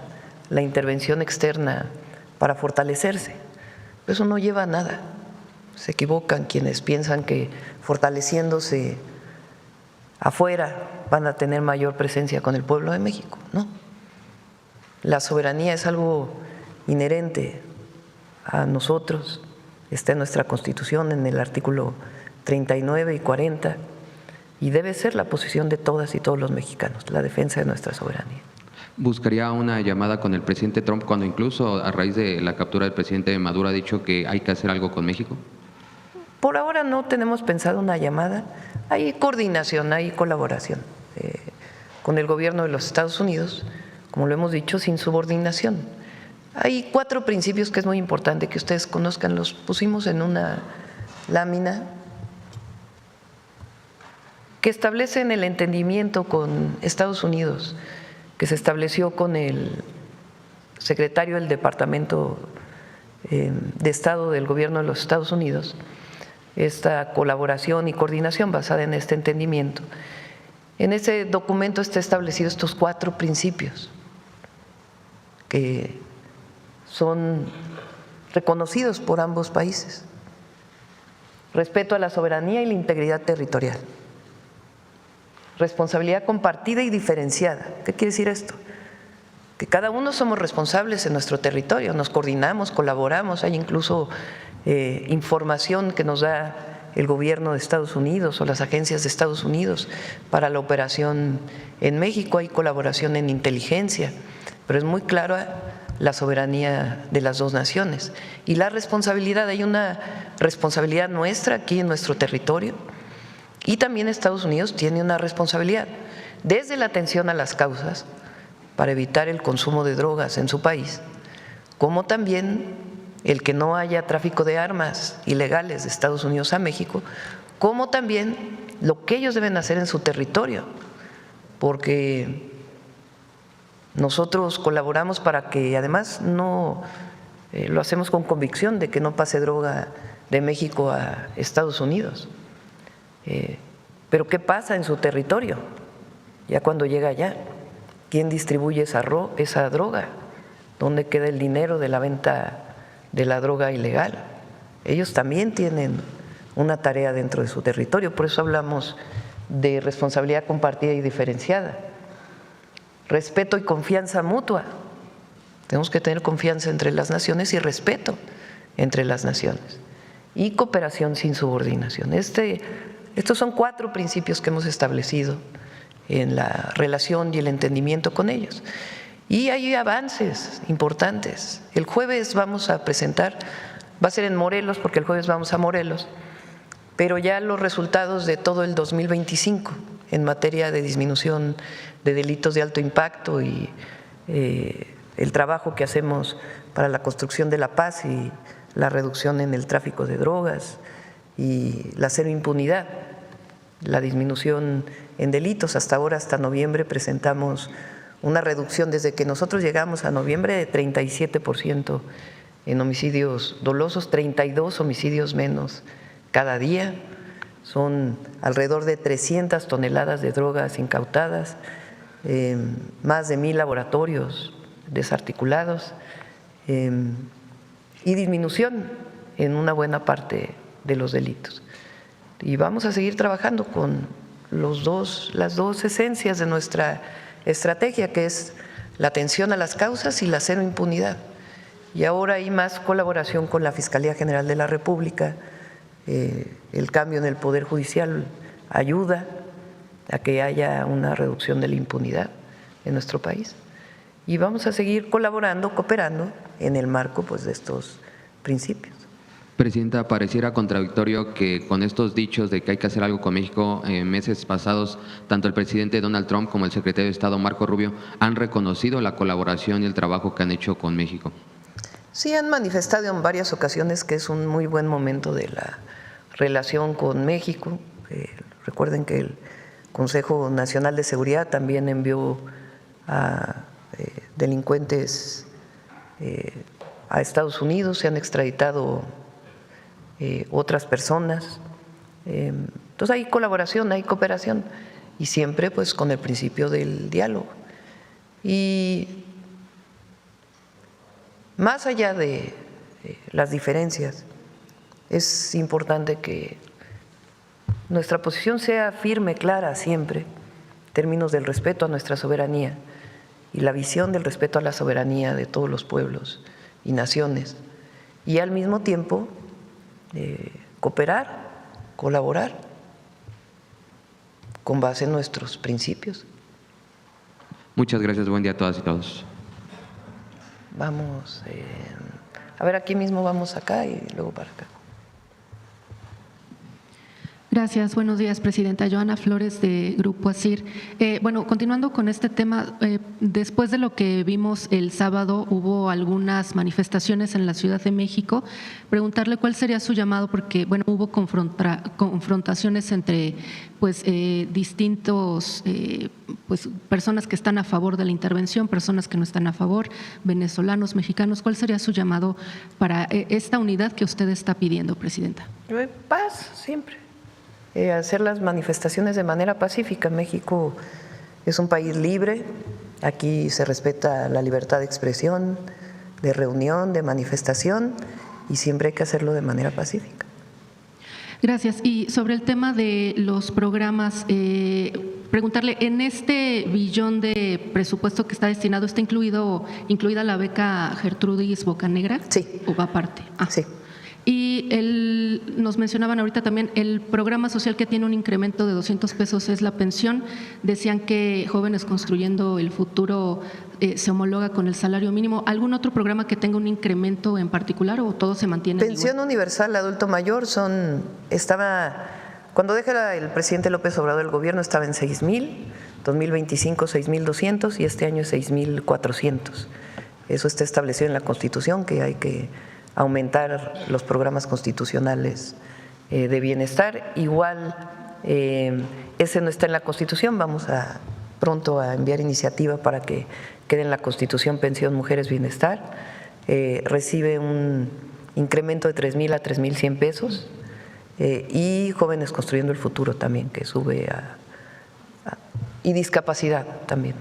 la intervención externa para fortalecerse. Eso no lleva a nada. Se equivocan quienes piensan que fortaleciéndose afuera van a tener mayor presencia con el pueblo de México. No. La soberanía es algo inherente a nosotros, está en nuestra Constitución, en el artículo 39 y 40, y debe ser la posición de todas y todos los mexicanos, la defensa de nuestra soberanía. ¿Buscaría una llamada con el presidente Trump cuando incluso a raíz de la captura del presidente Maduro ha dicho que hay que hacer algo con México? Por ahora no tenemos pensado una llamada, hay coordinación, hay colaboración con el gobierno de los Estados Unidos, como lo hemos dicho, sin subordinación. Hay 4 principios que es muy importante que ustedes conozcan, los pusimos en una lámina que establecen el entendimiento con Estados Unidos, que se estableció con el secretario del Departamento de Estado del Gobierno de los Estados Unidos, esta colaboración y coordinación basada en este entendimiento. En ese documento está establecido estos 4 principios que son reconocidos por ambos países: respeto a la soberanía y la integridad territorial, responsabilidad compartida y diferenciada. ¿Qué quiere decir esto? Que cada uno somos responsables en nuestro territorio, nos coordinamos, colaboramos, hay incluso información que nos da el gobierno de Estados Unidos o las agencias de Estados Unidos para la operación en México, hay colaboración en inteligencia, pero es muy clara la soberanía de las 2 naciones. Y la responsabilidad, hay una responsabilidad nuestra aquí en nuestro territorio, y también Estados Unidos tiene una responsabilidad, desde la atención a las causas para evitar el consumo de drogas en su país, como también el que no haya tráfico de armas ilegales de Estados Unidos a México, como también lo que ellos deben hacer en su territorio, porque nosotros colaboramos para que además no lo hacemos con convicción de que no pase droga de México a Estados Unidos. Pero ¿qué pasa en su territorio? Ya cuando llega allá, ¿quién distribuye esa droga? ¿Dónde queda el dinero de la venta de la droga ilegal? Ellos también tienen una tarea dentro de su territorio, por eso hablamos de responsabilidad compartida y diferenciada. Respeto y confianza mutua. Tenemos que tener confianza entre las naciones y respeto entre las naciones. Y cooperación sin subordinación. Estos son 4 principios que hemos establecido en la relación y el entendimiento con ellos. Y hay avances importantes. El jueves vamos a presentar, va a ser en Morelos, porque el jueves vamos a Morelos, pero ya los resultados de todo el 2025 en materia de disminución de delitos de alto impacto y el trabajo que hacemos para la construcción de la paz y la reducción en el tráfico de drogas y la cero impunidad, la disminución en delitos. Hasta ahora, hasta noviembre, presentamos una reducción desde que nosotros llegamos a noviembre de 37% en homicidios dolosos, 32 homicidios menos cada día. Son alrededor de 300 toneladas de drogas incautadas, más de 1,000 laboratorios desarticulados y disminución en una buena parte de los delitos. Y vamos a seguir trabajando con las dos esencias de nuestra estrategia, que es la atención a las causas y la cero impunidad. Y ahora hay más colaboración con la Fiscalía General de la República. El cambio en el Poder Judicial ayuda a que haya una reducción de la impunidad en nuestro país. Y vamos a seguir colaborando, cooperando en el marco pues, de estos principios. Presidenta, pareciera contradictorio que con estos dichos de que hay que hacer algo con México, meses pasados, tanto el presidente Donald Trump como el secretario de Estado Marco Rubio han reconocido la colaboración y el trabajo que han hecho con México. Sí, han manifestado en varias ocasiones que es un muy buen momento de la relación con México. Recuerden que el Consejo Nacional de Seguridad también envió a delincuentes a Estados Unidos, se han extraditado otras personas. Entonces hay colaboración, hay cooperación y siempre pues con el principio del diálogo. Y más allá de las diferencias, es importante que nuestra posición sea firme, clara siempre, en términos del respeto a nuestra soberanía y la visión del respeto a la soberanía de todos los pueblos y naciones, y al mismo tiempo cooperar, colaborar con base en nuestros principios. Muchas gracias, buen día a todas y todos. Vamos, a ver, aquí mismo vamos acá y luego para acá. Gracias. Buenos días, Presidenta. Joana Flores, de Grupo ASIR. Bueno, continuando con este tema, después de lo que vimos el sábado, hubo algunas manifestaciones en la Ciudad de México. Preguntarle cuál sería su llamado, porque bueno, hubo confrontaciones entre distintos personas que están a favor de la intervención, personas que no están a favor, venezolanos, mexicanos. ¿Cuál sería su llamado para esta unidad que usted está pidiendo, Presidenta? Paz, siempre. Hacer las manifestaciones de manera pacífica. México es un país libre, aquí se respeta la libertad de expresión, de reunión, de manifestación, y siempre hay que hacerlo de manera pacífica. Gracias. Y sobre el tema de los programas, preguntarle, en este billón de presupuesto que está destinado, ¿está incluida la beca Gertrudis Bocanegra? Sí. ¿O va aparte? Sí. Y nos mencionaban ahorita también el programa social que tiene un incremento de 200 pesos es la pensión. Decían que Jóvenes Construyendo el Futuro se homologa con el salario mínimo. ¿Algún otro programa que tenga un incremento en particular o todo se mantiene Pensión igual? universal adulto mayor cuando deja el presidente López Obrador el gobierno estaba en 6,000, 2025 6,200 y este año 6,400. Eso está establecido en la Constitución, que hay que aumentar los programas constitucionales de bienestar. Igual ese no está en la Constitución, vamos pronto a enviar iniciativa para que quede en la Constitución Pensión Mujeres Bienestar. Recibe un incremento de 3,000 a 3,100 pesos y Jóvenes Construyendo el Futuro también, que sube y discapacidad también.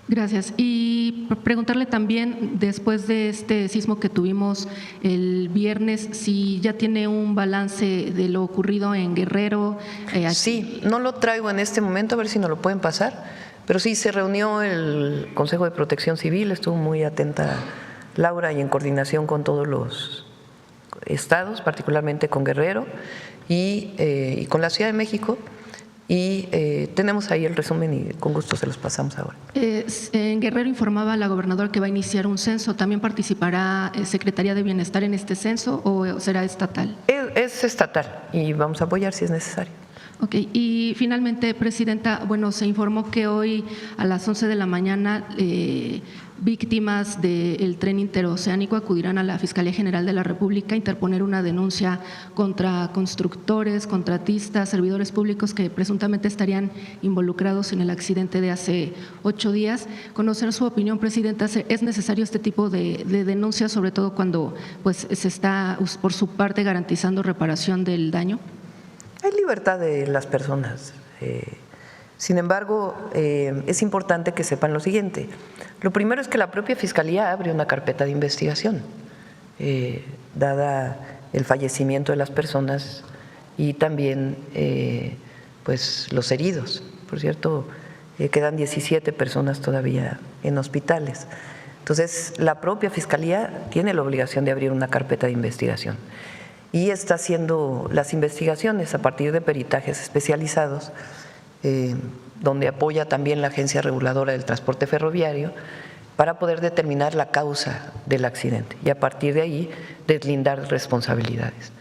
Gracias. Y preguntarle también, después de este sismo que tuvimos el viernes, si ya tiene un balance de lo ocurrido en Guerrero. Sí, no lo traigo en este momento, a ver si nos lo pueden pasar, pero sí, se reunió el Consejo de Protección Civil, estuvo muy atenta Laura y en coordinación con todos los estados, particularmente con Guerrero y con la Ciudad de México. Y tenemos ahí el resumen y con gusto se los pasamos ahora. En Guerrero informaba la gobernadora que va a iniciar un censo. ¿También participará Secretaría de Bienestar en este censo o será estatal? Es estatal y vamos a apoyar si es necesario. Ok, y finalmente, Presidenta, bueno, se informó que hoy a las 11 de la mañana víctimas del tren interoceánico acudirán a la Fiscalía General de la República a interponer una denuncia contra constructores, contratistas, servidores públicos que presuntamente estarían involucrados en el accidente de hace 8 días. Conocer su opinión, Presidenta, ¿es necesario este tipo de denuncias, sobre todo cuando se está por su parte garantizando reparación del daño? Hay libertad de las personas. Sin embargo, es importante que sepan lo siguiente. Lo primero es que la propia Fiscalía abre una carpeta de investigación, dada el fallecimiento de las personas y también los heridos. Por cierto, quedan 17 personas todavía en hospitales. Entonces, la propia Fiscalía tiene la obligación de abrir una carpeta de investigación y está haciendo las investigaciones a partir de peritajes especializados, donde apoya también la Agencia Reguladora del Transporte Ferroviario para poder determinar la causa del accidente y a partir de ahí deslindar responsabilidades.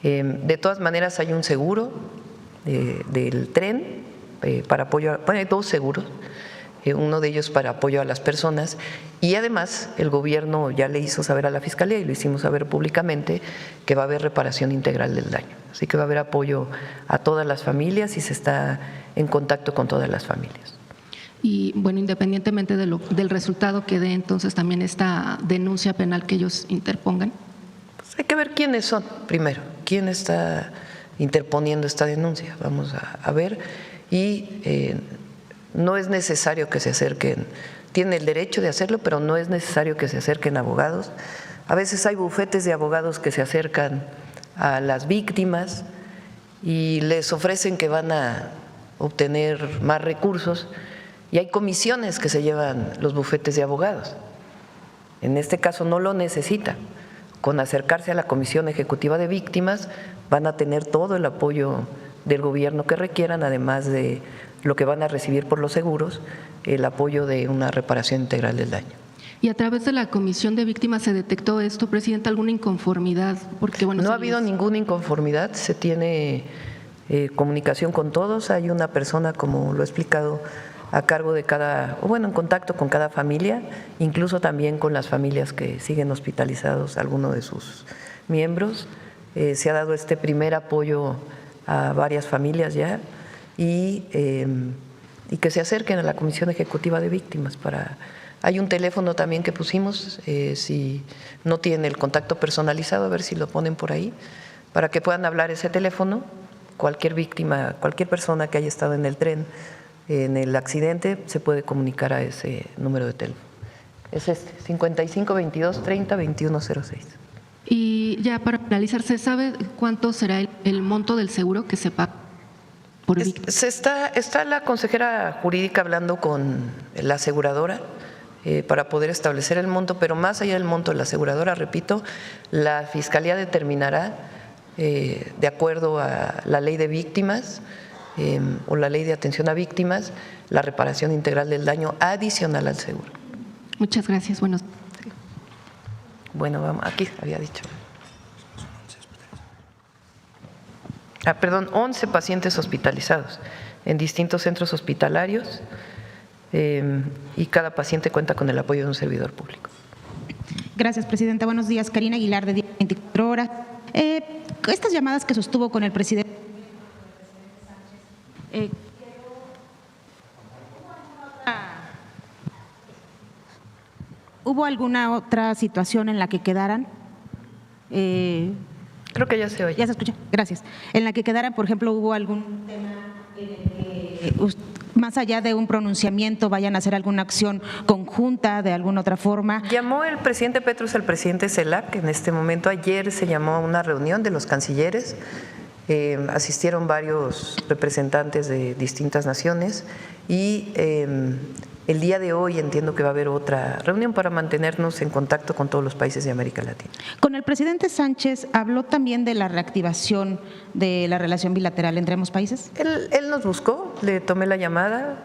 De todas maneras hay un seguro del tren para apoyo, hay 2 seguros, uno de ellos para apoyo a las personas y además el gobierno ya le hizo saber a la Fiscalía y lo hicimos saber públicamente que va a haber reparación integral del daño. Así que va a haber apoyo a todas las familias y se está en contacto con todas las familias. Y bueno, independientemente del resultado que dé entonces también esta denuncia penal que ellos interpongan. Pues hay que ver quiénes son primero, quién está interponiendo esta denuncia. Vamos a ver y no es necesario que se acerquen, tienen el derecho de hacerlo, pero no es necesario que se acerquen abogados. A veces hay bufetes de abogados que se acercan a las víctimas y les ofrecen que van a obtener más recursos y hay comisiones que se llevan los bufetes de abogados. En este caso no lo necesita. Con acercarse a la Comisión Ejecutiva de Víctimas van a tener todo el apoyo del gobierno que requieran, además de lo que van a recibir por los seguros, el apoyo de una reparación integral del daño. ¿Y a través de la Comisión de Víctimas se detectó esto, Presidenta, alguna inconformidad? Porque, bueno, no ha habido ninguna inconformidad, se tiene comunicación con todos. Hay una persona, como lo he explicado, a cargo de cada, o bueno, en contacto con cada familia, incluso también con las familias que siguen hospitalizados, alguno de sus miembros. Se ha dado este primer apoyo a varias familias ya y que se acerquen a la Comisión Ejecutiva de Víctimas. Hay un teléfono también que pusimos, si no tienen el contacto personalizado, a ver si lo ponen por ahí, para que puedan hablar ese teléfono. Cualquier víctima, cualquier persona que haya estado en el tren, en el accidente, se puede comunicar a ese número de teléfono. Es este, 55 22 30 21 06. Y ya para finalizar, ¿se sabe cuánto será el monto del seguro que se paga por víctima? Está la consejera jurídica hablando con la aseguradora para poder establecer el monto, pero más allá del monto de la aseguradora, repito, la Fiscalía determinará, de acuerdo a la ley de víctimas o la ley de atención a víctimas, la reparación integral del daño adicional al seguro. Muchas gracias. Buenos días. Bueno, vamos, aquí había dicho. 11 pacientes hospitalizados en distintos centros hospitalarios y cada paciente cuenta con el apoyo de un servidor público. Gracias, Presidenta. Buenos días. Karina Aguilar, de 24 horas. Estas llamadas que sostuvo con el presidente ¿hubo alguna otra situación en la que quedaran? Creo que ya se oye. Ya se escucha. Gracias. En la que quedaran, por ejemplo, ¿hubo algún tema en el que, más allá de un pronunciamiento, vayan a hacer alguna acción conjunta de alguna otra forma? Llamó el presidente Petrus al presidente CELAC en este momento. Ayer se llamó a una reunión de los cancilleres. Asistieron varios representantes de distintas naciones y el día de hoy entiendo que va a haber otra reunión para mantenernos en contacto con todos los países de América Latina. Con el presidente Sánchez habló también de la reactivación de la relación bilateral entre ambos países. Él nos buscó, le tomé la llamada,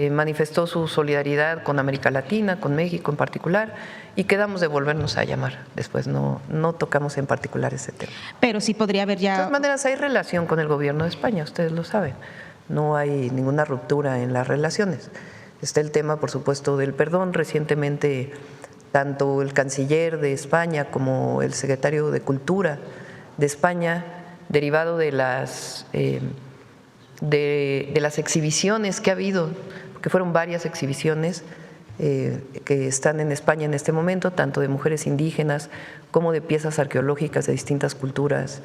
manifestó su solidaridad con América Latina, con México en particular, y quedamos de volvernos a llamar. Después no tocamos en particular ese tema. Pero sí podría haber ya… De todas maneras, hay relación con el gobierno de España, ustedes lo saben. No hay ninguna ruptura en las relaciones. Está el tema, por supuesto, del perdón. Recientemente, tanto el canciller de España como el secretario de Cultura de España, derivado de las exhibiciones que ha habido, porque fueron varias exhibiciones que están en España en este momento, tanto de mujeres indígenas como de piezas arqueológicas de distintas culturas,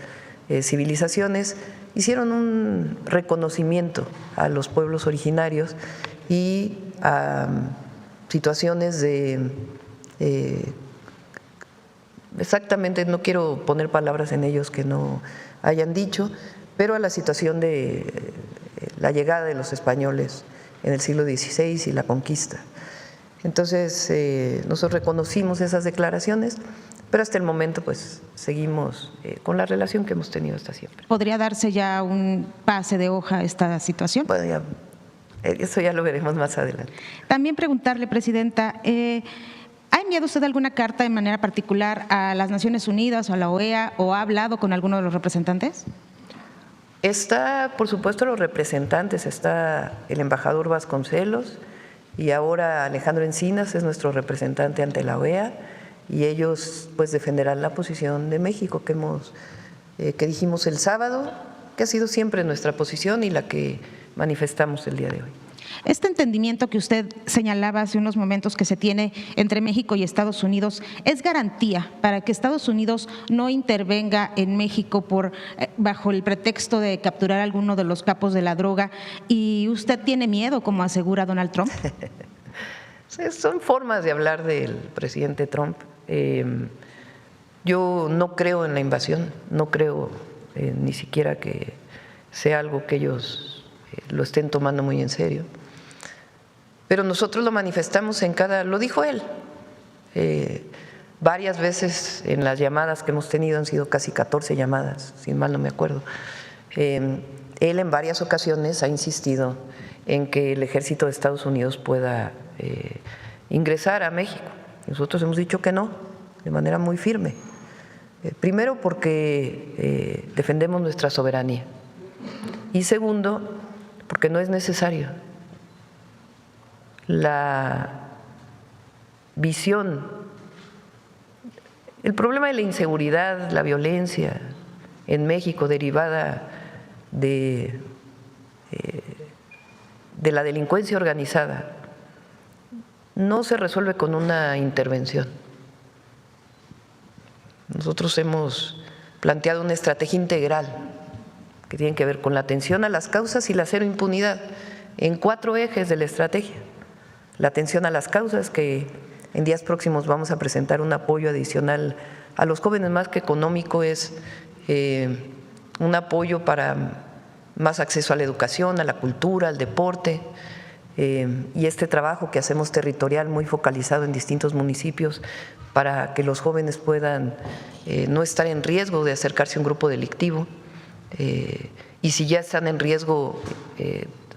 civilizaciones, hicieron un reconocimiento a los pueblos originarios y a situaciones de… exactamente, no quiero poner palabras en ellos que no hayan dicho, pero a la situación de la llegada de los españoles en el siglo XVI y la conquista. Entonces, nosotros reconocimos esas declaraciones, pero hasta el momento pues seguimos con la relación que hemos tenido hasta siempre. ¿Podría darse ya un pase de hoja a esta situación? Bueno, ya, eso ya lo veremos más adelante. También preguntarle, Presidenta, ¿ha enviado usted alguna carta de manera particular a las Naciones Unidas o a la OEA o ha hablado con alguno de los representantes? Está, por supuesto, los representantes, está el embajador Vasconcelos y ahora Alejandro Encinas es nuestro representante ante la OEA y ellos pues defenderán la posición de México que dijimos el sábado, que ha sido siempre nuestra posición y la que manifestamos el día de hoy. Este entendimiento que usted señalaba hace unos momentos que se tiene entre México y Estados Unidos, ¿es garantía para que Estados Unidos no intervenga en México bajo el pretexto de capturar a alguno de los capos de la droga? ¿Y usted tiene miedo, como asegura Donald Trump? Son formas de hablar del presidente Trump. Yo no creo en la invasión, no creo ni siquiera que sea algo que ellos lo estén tomando muy en serio. Pero nosotros lo manifestamos lo dijo él, varias veces en las llamadas que hemos tenido, han sido casi 14 llamadas, si mal no me acuerdo. Él en varias ocasiones ha insistido en que el ejército de Estados Unidos pueda ingresar a México. Nosotros hemos dicho que no, de manera muy firme. Primero porque defendemos nuestra soberanía Y segundo, porque no es necesario. La visión, el problema de la inseguridad, la violencia en México derivada de la delincuencia organizada no se resuelve con una intervención. Nosotros hemos planteado una estrategia integral que tiene que ver con la atención a las causas y la cero impunidad en 4 ejes de la estrategia. La atención a las causas, que en días próximos vamos a presentar un apoyo adicional a los jóvenes, más que económico, es un apoyo para más acceso a la educación, a la cultura, al deporte, y este trabajo que hacemos territorial muy focalizado en distintos municipios para que los jóvenes puedan no estar en riesgo de acercarse a un grupo delictivo, y si ya están en riesgo,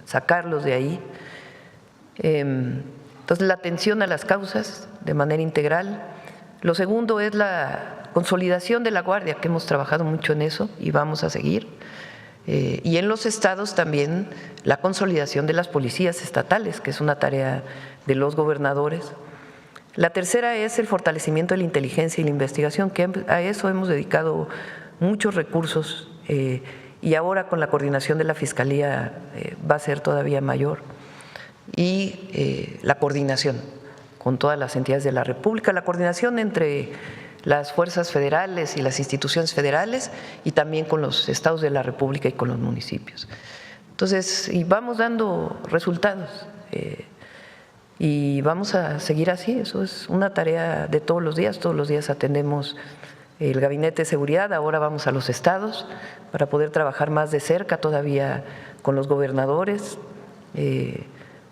sacarlos de ahí. Entonces, la atención a las causas de manera integral. Lo segundo es la consolidación de la Guardia, que hemos trabajado mucho en eso y vamos a seguir. Y en los estados también la consolidación de las policías estatales, que es una tarea de los gobernadores. La tercera es el fortalecimiento de la inteligencia y la investigación, que a eso hemos dedicado muchos recursos, y ahora con la coordinación de la Fiscalía va a ser todavía mayor. Y la coordinación con todas las entidades de la República, la coordinación entre las fuerzas federales y las instituciones federales y también con los estados de la República y con los municipios. Entonces, y vamos dando resultados y vamos a seguir así. Eso es una tarea de todos los días atendemos el Gabinete de Seguridad, ahora vamos a los estados para poder trabajar más de cerca todavía con los gobernadores,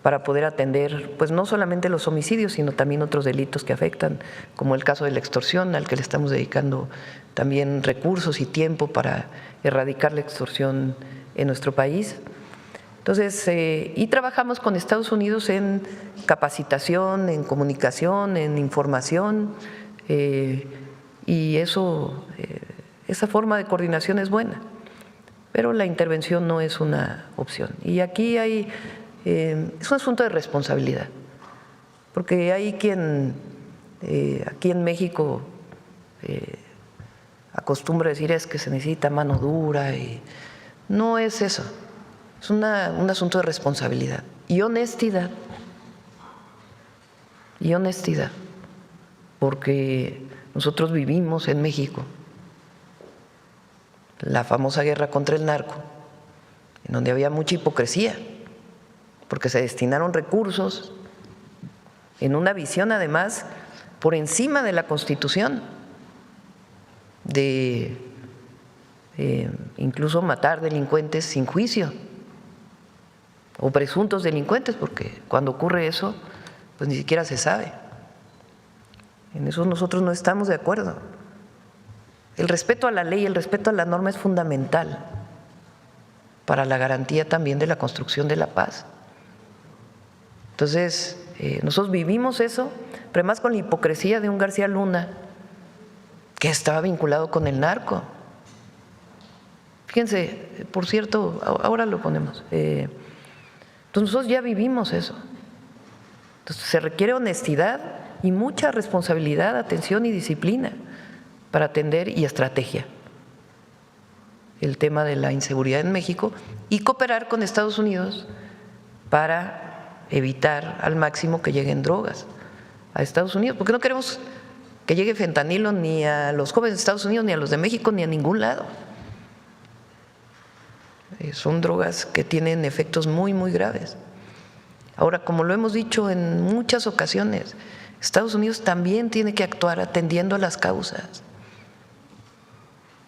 para poder atender pues no solamente los homicidios, sino también otros delitos que afectan, como el caso de la extorsión, al que le estamos dedicando también recursos y tiempo para erradicar la extorsión en nuestro país. Entonces, y trabajamos con Estados Unidos en capacitación, en comunicación, en información, y eso, esa forma de coordinación es buena, pero la intervención no es una opción. Y aquí hay… es un asunto de responsabilidad, porque hay quien aquí en México acostumbra decir es que se necesita mano dura, y no es eso, es un asunto de responsabilidad y honestidad, porque nosotros vivimos en México la famosa guerra contra el narco, en donde había mucha hipocresía, porque se destinaron recursos en una visión además por encima de la Constitución, de incluso matar delincuentes sin juicio o presuntos delincuentes, porque cuando ocurre eso, pues ni siquiera se sabe. En eso nosotros no estamos de acuerdo. El respeto a la ley, el respeto a la norma es fundamental para la garantía también de la construcción de la paz. Entonces, nosotros vivimos eso, pero más con la hipocresía de un García Luna que estaba vinculado con el narco. Fíjense, por cierto, ahora lo ponemos. Entonces, nosotros ya vivimos eso. Entonces, se requiere honestidad y mucha responsabilidad, atención y disciplina para atender, y estrategia, el tema de la inseguridad en México, y cooperar con Estados Unidos para evitar al máximo que lleguen drogas a Estados Unidos, porque no queremos que llegue fentanilo ni a los jóvenes de Estados Unidos, ni a los de México, ni a ningún lado. Son drogas que tienen efectos muy, muy graves. Ahora, como lo hemos dicho en muchas ocasiones, Estados Unidos también tiene que actuar atendiendo a las causas,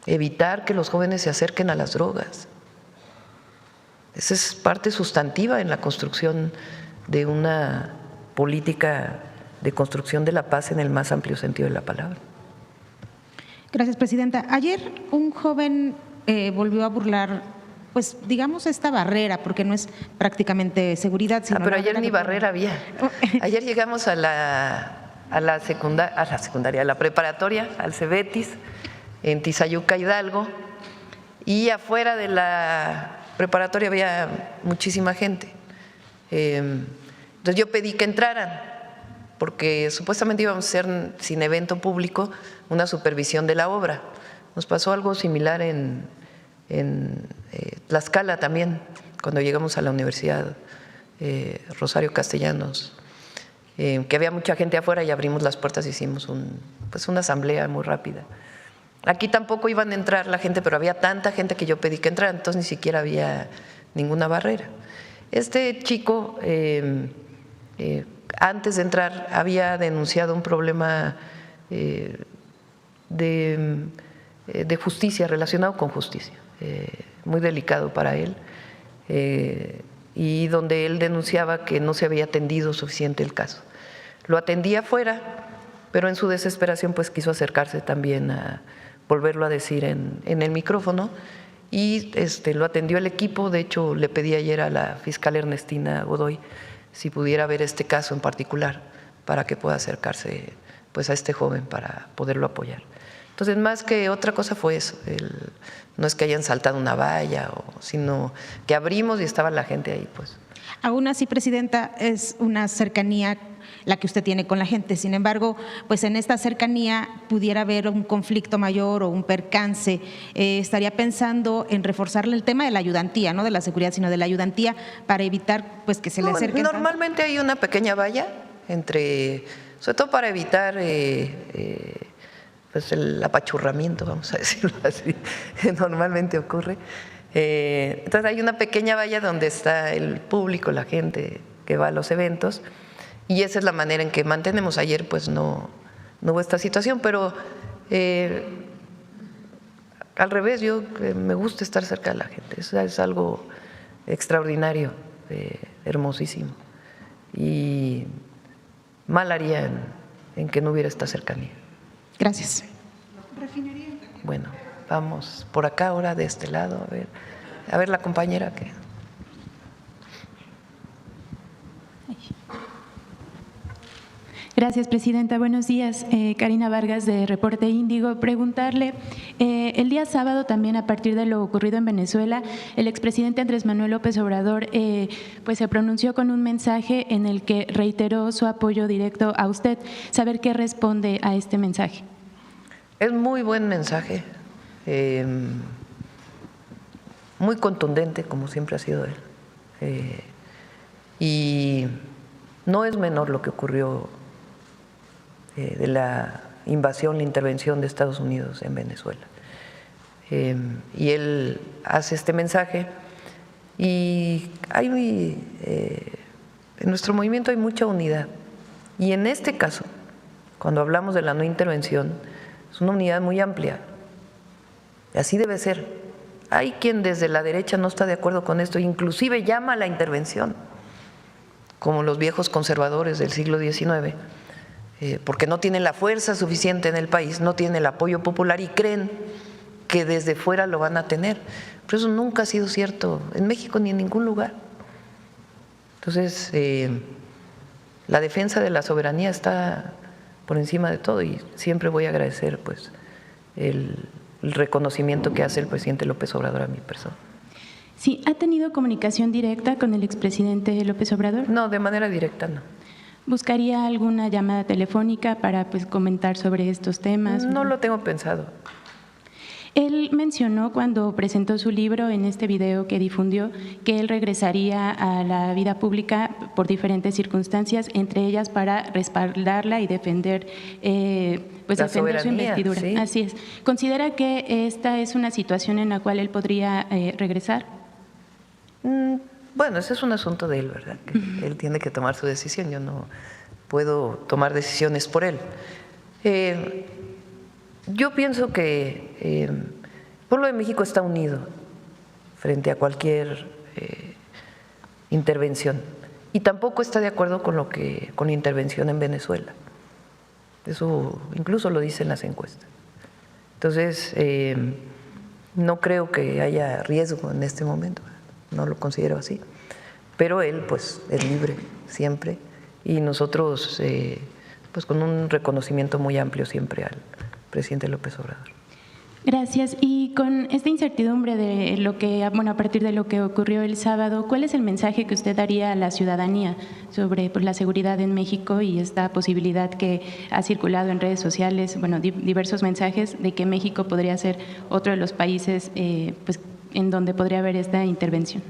evitar que los jóvenes se acerquen a las drogas. Esa es parte sustantiva en la construcción de una política de construcción de la paz en el más amplio sentido de la palabra. Gracias, presidenta. Ayer un joven volvió a burlar, pues digamos, esta barrera, porque no es prácticamente seguridad, sino… pero ayer ni barrera había. Ayer llegamos a la secundaria, a la preparatoria, al Cebetis, en Tizayuca, Hidalgo, y afuera de la preparatoria había muchísima gente. Entonces yo pedí que entraran, porque supuestamente íbamos a hacer sin evento público una supervisión de la obra. Nos pasó algo similar en Tlaxcala también, cuando llegamos a la Universidad Rosario Castellanos, que había mucha gente afuera y abrimos las puertas y hicimos una asamblea muy rápida. Aquí tampoco iban a entrar la gente, pero había tanta gente que yo pedí que entrara, entonces ni siquiera había ninguna barrera. Este chico, antes de entrar, había denunciado un problema de justicia, relacionado con justicia, muy delicado para él, y donde él denunciaba que no se había atendido suficiente el caso. Lo atendía afuera, pero en su desesperación pues quiso acercarse también a volverlo a decir en el micrófono, y lo atendió el equipo. De hecho, le pedí ayer a la fiscal Ernestina Godoy si pudiera ver este caso en particular para que pueda acercarse pues a este joven para poderlo apoyar. Entonces, más que otra cosa fue eso, no es que hayan saltado una valla, sino que abrimos y estaba la gente ahí, pues. Aún así, Presidenta, es una cercanía la que usted tiene con la gente. Sin embargo, pues en esta cercanía pudiera haber un conflicto mayor o un percance. Estaría pensando en reforzarle el tema de la ayudantía, no de la seguridad, sino de la ayudantía, para evitar pues que se le acerquen. Normalmente hay una pequeña valla sobre todo para evitar pues el apachurramiento, vamos a decirlo así, normalmente ocurre. Entonces hay una pequeña valla donde está el público, la gente que va a los eventos, y esa es la manera en que mantenemos. Ayer pues no hubo esta situación, pero al revés, yo me gusta estar cerca de la gente, es algo extraordinario, hermosísimo, y mal haría en que no hubiera esta cercanía. Gracias. Bueno, vamos por acá ahora de este lado, a ver la compañera que… Gracias, Presidenta. Buenos días. Karina Vargas, de Reporte Índigo. Preguntarle, el día sábado también, a partir de lo ocurrido en Venezuela, el expresidente Andrés Manuel López Obrador pues se pronunció con un mensaje en el que reiteró su apoyo directo a usted. Saber qué responde a este mensaje. Es muy buen mensaje, muy contundente, como siempre ha sido él. Y no es menor lo que ocurrió de la invasión, la intervención de Estados Unidos en Venezuela. Y él hace este mensaje, y hay en nuestro movimiento hay mucha unidad. Y en este caso, cuando hablamos de la no intervención, es una unidad muy amplia. Así debe ser. Hay quien desde la derecha no está de acuerdo con esto, inclusive llama a la intervención, como los viejos conservadores del siglo XIX, porque no tienen la fuerza suficiente en el país, no tienen el apoyo popular y creen que desde fuera lo van a tener. Pero eso nunca ha sido cierto en México ni en ningún lugar. Entonces, la defensa de la soberanía está por encima de todo, y siempre voy a agradecer pues el reconocimiento que hace el presidente López Obrador a mi persona. Sí, ¿ha tenido comunicación directa con el expresidente López Obrador? No, de manera directa no. ¿Buscaría alguna llamada telefónica para pues comentar sobre estos temas? No lo tengo pensado. Él mencionó cuando presentó su libro, en este video que difundió, que él regresaría a la vida pública por diferentes circunstancias, entre ellas para respaldarla y defender, pues defender su investidura. Sí. Así es. ¿Considera que esta es una situación en la cual él podría regresar? Bueno, ese es un asunto de él, ¿verdad? Que él tiene que tomar su decisión. Yo no puedo tomar decisiones por él. Yo pienso que el pueblo de México está unido frente a cualquier intervención, y tampoco está de acuerdo con la intervención en Venezuela. Eso incluso lo dicen las encuestas. Entonces, no creo que haya riesgo en este momento, no lo considero así. Pero él, pues, es libre siempre, y nosotros, pues, con un reconocimiento muy amplio siempre al presidente López Obrador. Gracias. ¿Y Y con esta incertidumbre de lo que, bueno, a partir de lo que ocurrió el sábado, ¿cuál es el mensaje que usted daría a la ciudadanía sobre pues, la seguridad en México y esta posibilidad que ha circulado en redes sociales, bueno, diversos mensajes de que México podría ser otro de los países pues, en donde podría haber esta intervención?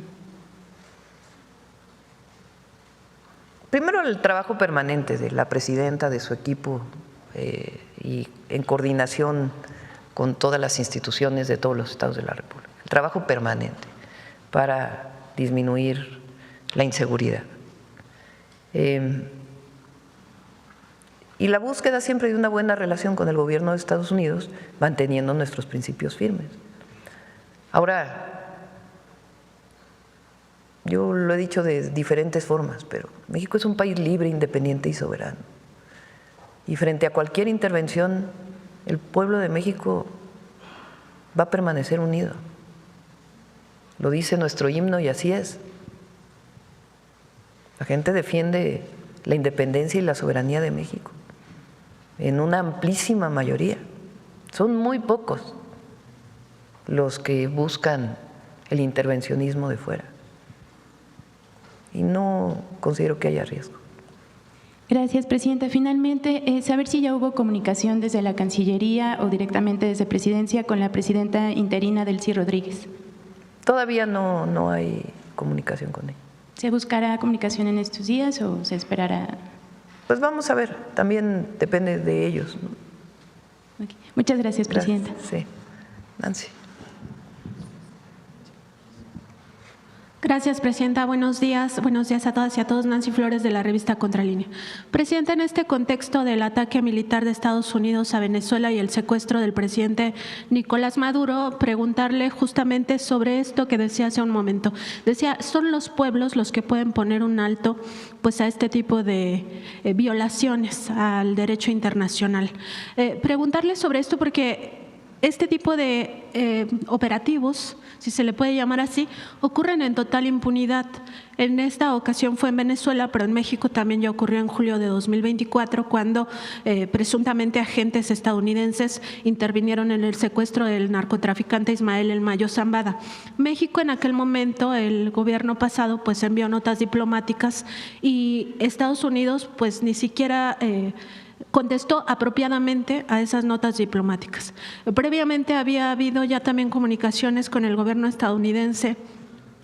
Primero, el trabajo permanente de la presidenta, de su equipo y en coordinación con todas las instituciones de todos los estados de la República. El trabajo permanente para disminuir la inseguridad. Y la búsqueda siempre de una buena relación con el gobierno de Estados Unidos, manteniendo nuestros principios firmes. Ahora, yo lo he dicho de diferentes formas, pero México es un país libre, independiente y soberano. Y frente a cualquier intervención, el pueblo de México va a permanecer unido. Lo dice nuestro himno y así es. La gente defiende la independencia y la soberanía de México en una amplísima mayoría. Son muy pocos los que buscan el intervencionismo de fuera. Y no considero que haya riesgo. Gracias, presidenta. Finalmente, saber si ya hubo comunicación desde la Cancillería o directamente desde Presidencia con la presidenta interina Delcy Rodríguez. Todavía no hay comunicación con ella. ¿Se buscará comunicación en estos días o se esperará? Pues vamos a ver, también depende de ellos, ¿no? Okay. Muchas gracias, presidenta. Sí. Nancy. Gracias, presidenta. Buenos días a todas y a todos. Nancy Flores, de la revista Contralínea. Presidenta, en este contexto del ataque militar de Estados Unidos a Venezuela y el secuestro del presidente Nicolás Maduro, preguntarle justamente sobre esto que decía hace un momento. Decía, son los pueblos los que pueden poner un alto pues, a este tipo de violaciones al derecho internacional. Preguntarle sobre esto porque este tipo de operativos, si se le puede llamar así, ocurren en total impunidad. En esta ocasión fue en Venezuela, pero en México también ya ocurrió en julio de 2024, cuando presuntamente agentes estadounidenses intervinieron en el secuestro del narcotraficante Ismael El Mayo Zambada. México en aquel momento, el gobierno pasado, pues envió notas diplomáticas y Estados Unidos pues ni siquiera contestó apropiadamente a esas notas diplomáticas. Previamente había habido ya también comunicaciones con el gobierno estadounidense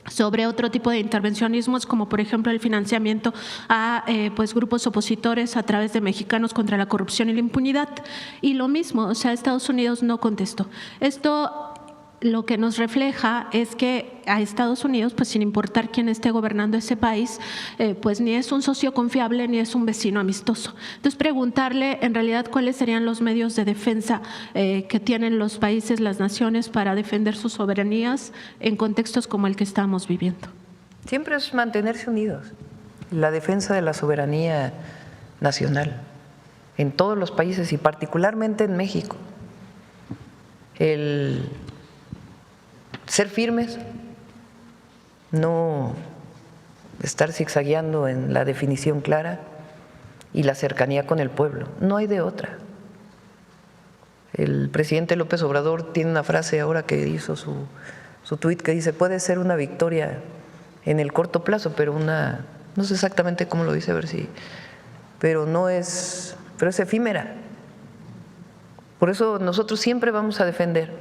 sobre otro tipo de intervencionismos, como por ejemplo el financiamiento a pues grupos opositores a través de Mexicanos contra la Corrupción y la Impunidad. Y lo mismo, o sea, Estados Unidos no contestó. Esto lo que nos refleja es que a Estados Unidos, pues sin importar quién esté gobernando ese país, pues ni es un socio confiable ni es un vecino amistoso. Entonces preguntarle en realidad cuáles serían los medios de defensa que tienen los países, las naciones para defender sus soberanías en contextos como el que estamos viviendo. Siempre es mantenerse unidos, la defensa de la soberanía nacional en todos los países y particularmente en México. El ser firmes, no estar zigzagueando en la definición clara y la cercanía con el pueblo. No hay de otra. El presidente López Obrador tiene una frase ahora que hizo su tuit que dice, puede ser una victoria en el corto plazo, pero no sé exactamente cómo lo dice, a ver si, pero es efímera. Por eso nosotros siempre vamos a defender.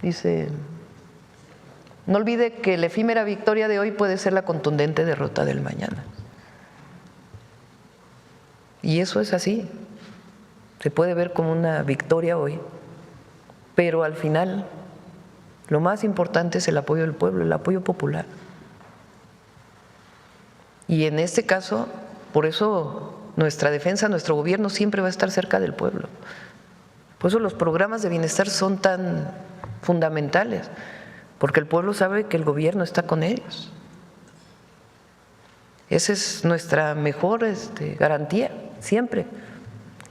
Dice, no olvide que la efímera victoria de hoy puede ser la contundente derrota del mañana. Y eso es así. Se puede ver como una victoria hoy, pero al final lo más importante es el apoyo del pueblo, el apoyo popular. Y en este caso, por eso nuestra defensa, nuestro gobierno siempre va a estar cerca del pueblo. Por eso los programas de bienestar son tan fundamentales, porque el pueblo sabe que el gobierno está con ellos. Esa es nuestra mejor garantía, siempre.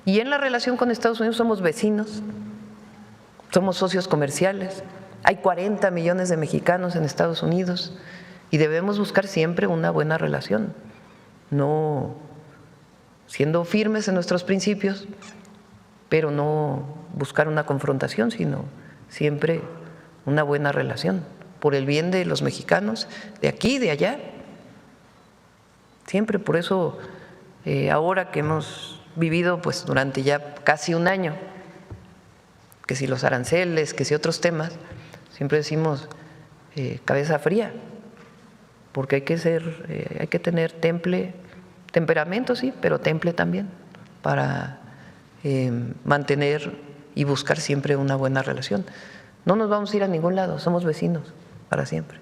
Y en la relación con Estados Unidos somos vecinos, somos socios comerciales, hay 40 millones de mexicanos en Estados Unidos y debemos buscar siempre una buena relación, no siendo firmes en nuestros principios, pero no buscar una confrontación, sino siempre una buena relación, por el bien de los mexicanos, de aquí y de allá. Siempre, por eso, ahora que hemos vivido pues durante ya casi un año, que si los aranceles, que si otros temas, siempre decimos cabeza fría, porque hay que tener temperamento, sí, pero temple también, para mantener y buscar siempre una buena relación. No nos vamos a ir a ningún lado, somos vecinos para siempre.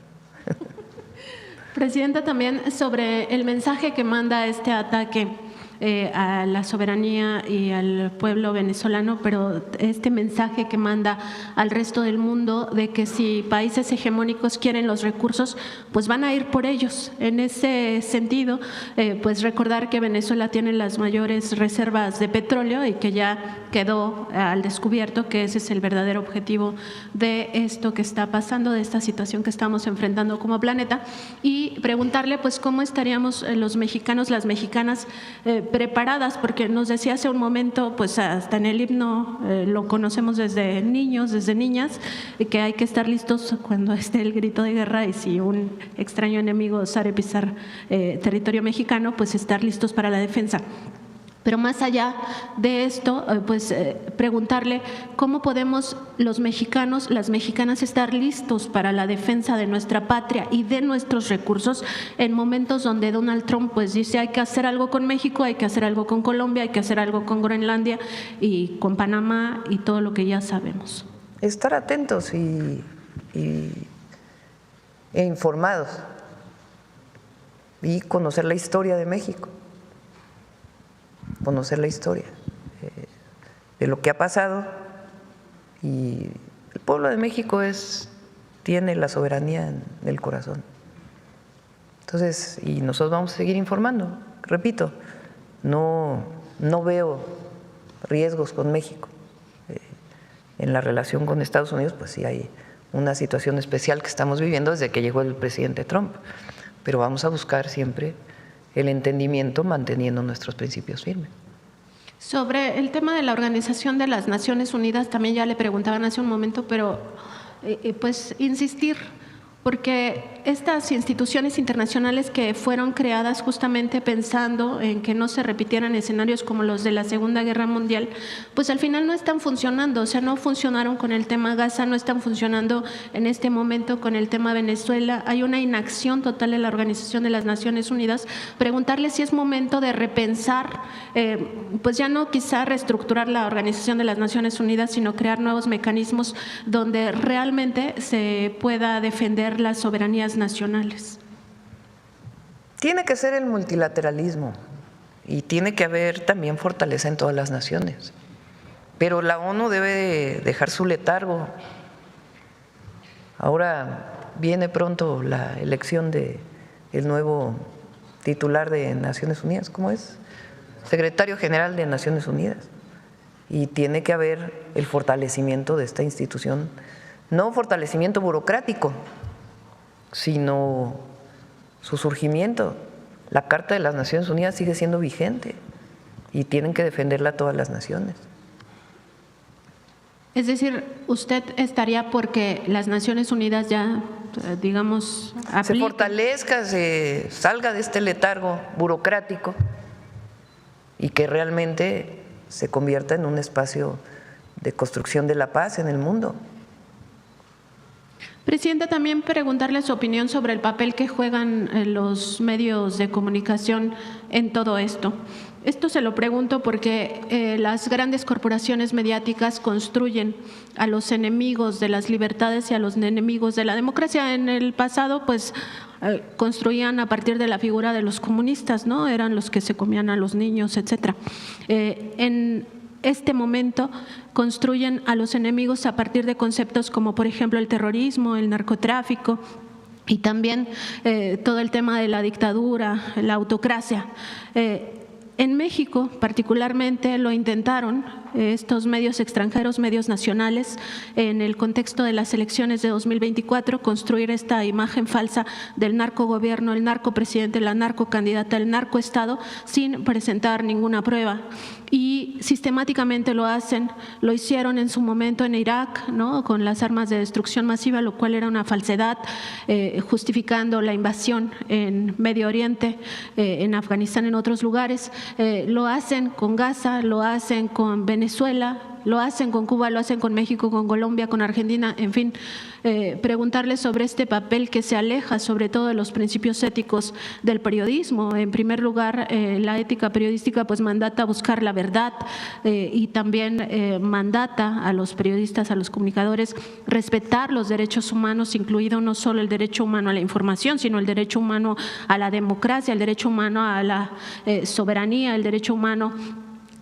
Presidenta, también sobre el mensaje que manda este ataque a la soberanía y al pueblo venezolano, pero este mensaje que manda al resto del mundo de que si países hegemónicos quieren los recursos, pues van a ir por ellos. En ese sentido, pues recordar que Venezuela tiene las mayores reservas de petróleo y que ya quedó al descubierto que ese es el verdadero objetivo de esto que está pasando, de esta situación que estamos enfrentando como planeta, y preguntarle pues cómo estaríamos los mexicanos, las mexicanas preparadas, porque nos decía hace un momento, pues hasta en el himno lo conocemos desde niños, desde niñas, que hay que estar listos cuando esté el grito de guerra y si un extraño enemigo osare pisar territorio mexicano, pues estar listos para la defensa. Pero más allá de esto, pues preguntarle cómo podemos los mexicanos, las mexicanas estar listos para la defensa de nuestra patria y de nuestros recursos en momentos donde Donald Trump pues dice hay que hacer algo con México, hay que hacer algo con Colombia, hay que hacer algo con Groenlandia y con Panamá y todo lo que ya sabemos. Estar atentos e informados y conocer la historia de México. Conocer la historia de lo que ha pasado, y el pueblo de México tiene la soberanía en el corazón. Entonces, y nosotros vamos a seguir informando. Repito, no veo riesgos con México. En la relación con Estados Unidos, pues sí hay una situación especial que estamos viviendo desde que llegó el presidente Trump, pero vamos a buscar siempre el entendimiento manteniendo nuestros principios firmes. Sobre el tema de la Organización de las Naciones Unidas, también ya le preguntaban hace un momento, pero pues insistir, porque estas instituciones internacionales que fueron creadas justamente pensando en que no se repitieran escenarios como los de la Segunda Guerra Mundial, pues al final no están funcionando, o sea, no funcionaron con el tema Gaza, no están funcionando en este momento con el tema Venezuela, hay una inacción total en la Organización de las Naciones Unidas. Preguntarle si es momento de repensar, pues ya no quizá reestructurar la Organización de las Naciones Unidas, sino crear nuevos mecanismos donde realmente se pueda defender las soberanías nacionales. Tiene que ser el multilateralismo y tiene que haber también fortaleza en todas las naciones, pero la ONU debe dejar su letargo. Ahora viene pronto la elección del nuevo titular de Naciones Unidas, ¿cómo es? Secretario General de Naciones Unidas, y tiene que haber el fortalecimiento de esta institución, no fortalecimiento burocrático, sino su surgimiento. La Carta de las Naciones Unidas sigue siendo vigente y tienen que defenderla todas las naciones. Es decir, usted estaría porque las Naciones Unidas ya, digamos, se fortalezca, se salga de este letargo burocrático y que realmente se convierta en un espacio de construcción de la paz en el mundo. Presidenta, también preguntarle su opinión sobre el papel que juegan los medios de comunicación en todo esto. Esto se lo pregunto porque las grandes corporaciones mediáticas construyen a los enemigos de las libertades y a los enemigos de la democracia. En el pasado, pues, construían a partir de la figura de los comunistas, ¿no? Eran los que se comían a los niños, etcétera. En este momento construyen a los enemigos a partir de conceptos como, por ejemplo, el terrorismo, el narcotráfico y también todo el tema de la dictadura, la autocracia. En México, particularmente, lo intentaron estos medios extranjeros, medios nacionales, en el contexto de las elecciones de 2024, construir esta imagen falsa del narcogobierno, el narcopresidente, la narcocandidata, el narcoestado, sin presentar ninguna prueba. Y sistemáticamente lo hacen. Lo hicieron en su momento en Irak, ¿no?, con las armas de destrucción masiva, lo cual era una falsedad, justificando la invasión en Medio Oriente, en Afganistán, en otros lugares. Lo hacen con Gaza, lo hacen con Venezuela, lo hacen con Cuba, lo hacen con México, con Colombia, con Argentina, en fin. Preguntarle sobre este papel que se aleja sobre todo de los principios éticos del periodismo. En primer lugar, la ética periodística pues mandata a buscar la verdad y también mandata a los periodistas, a los comunicadores, respetar los derechos humanos, incluido no solo el derecho humano a la información, sino el derecho humano a la democracia, el derecho humano a la soberanía, el derecho humano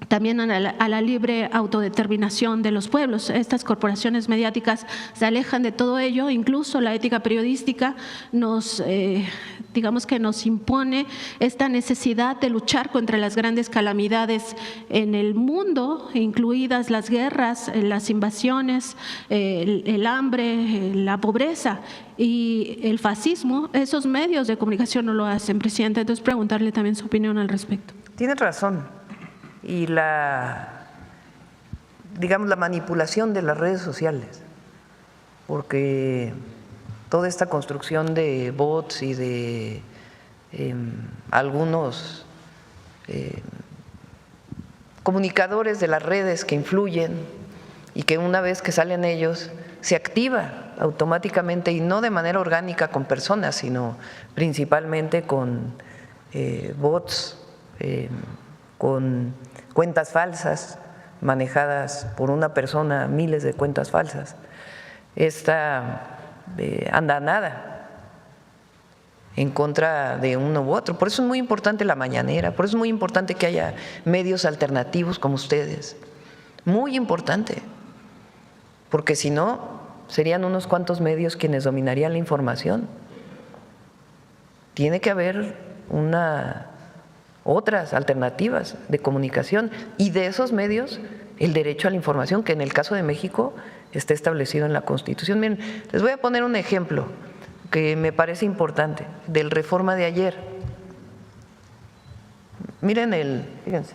también a la libre autodeterminación de los pueblos. Estas corporaciones mediáticas se alejan de todo ello. Incluso la ética periodística nos, digamos que nos impone esta necesidad de luchar contra las grandes calamidades en el mundo, incluidas las guerras, las invasiones, el hambre, la pobreza y el fascismo. Esos medios de comunicación no lo hacen, presidenta. Entonces, preguntarle también su opinión al respecto. Tiene razón. Y digamos, la manipulación de las redes sociales, porque toda esta construcción de bots y de algunos comunicadores de las redes que influyen y que una vez que salen ellos se activa automáticamente y no de manera orgánica con personas, sino principalmente con bots, con cuentas falsas manejadas por una persona, miles de cuentas falsas. Esta andanada en contra de uno u otro. Por eso es muy importante la mañanera, por eso es muy importante que haya medios alternativos como ustedes. Muy importante, porque si no, serían unos cuantos medios quienes dominarían la información. Tiene que haber otras alternativas de comunicación y de esos medios el derecho a la información, que en el caso de México está establecido en la Constitución. Miren, les voy a poner un ejemplo que me parece importante del Reforma de ayer. Miren fíjense.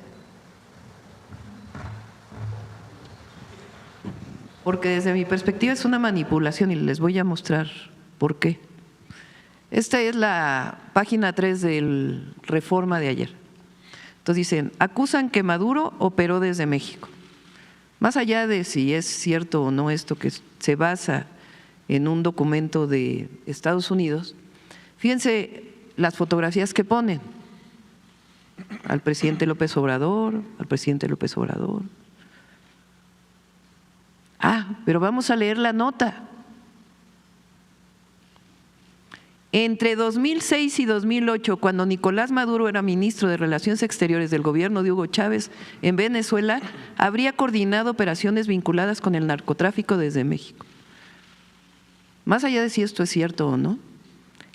Porque desde mi perspectiva es una manipulación y les voy a mostrar por qué. Esta es la página 3 del Reforma de ayer. Entonces dicen, acusan que Maduro operó desde México. Más allá de si es cierto o no esto, que se basa en un documento de Estados Unidos, fíjense las fotografías que ponen al presidente López Obrador, pero vamos a leer la nota. Entre 2006 y 2008, cuando Nicolás Maduro era ministro de Relaciones Exteriores del gobierno de Hugo Chávez en Venezuela, habría coordinado operaciones vinculadas con el narcotráfico desde México. Más allá de si esto es cierto o no,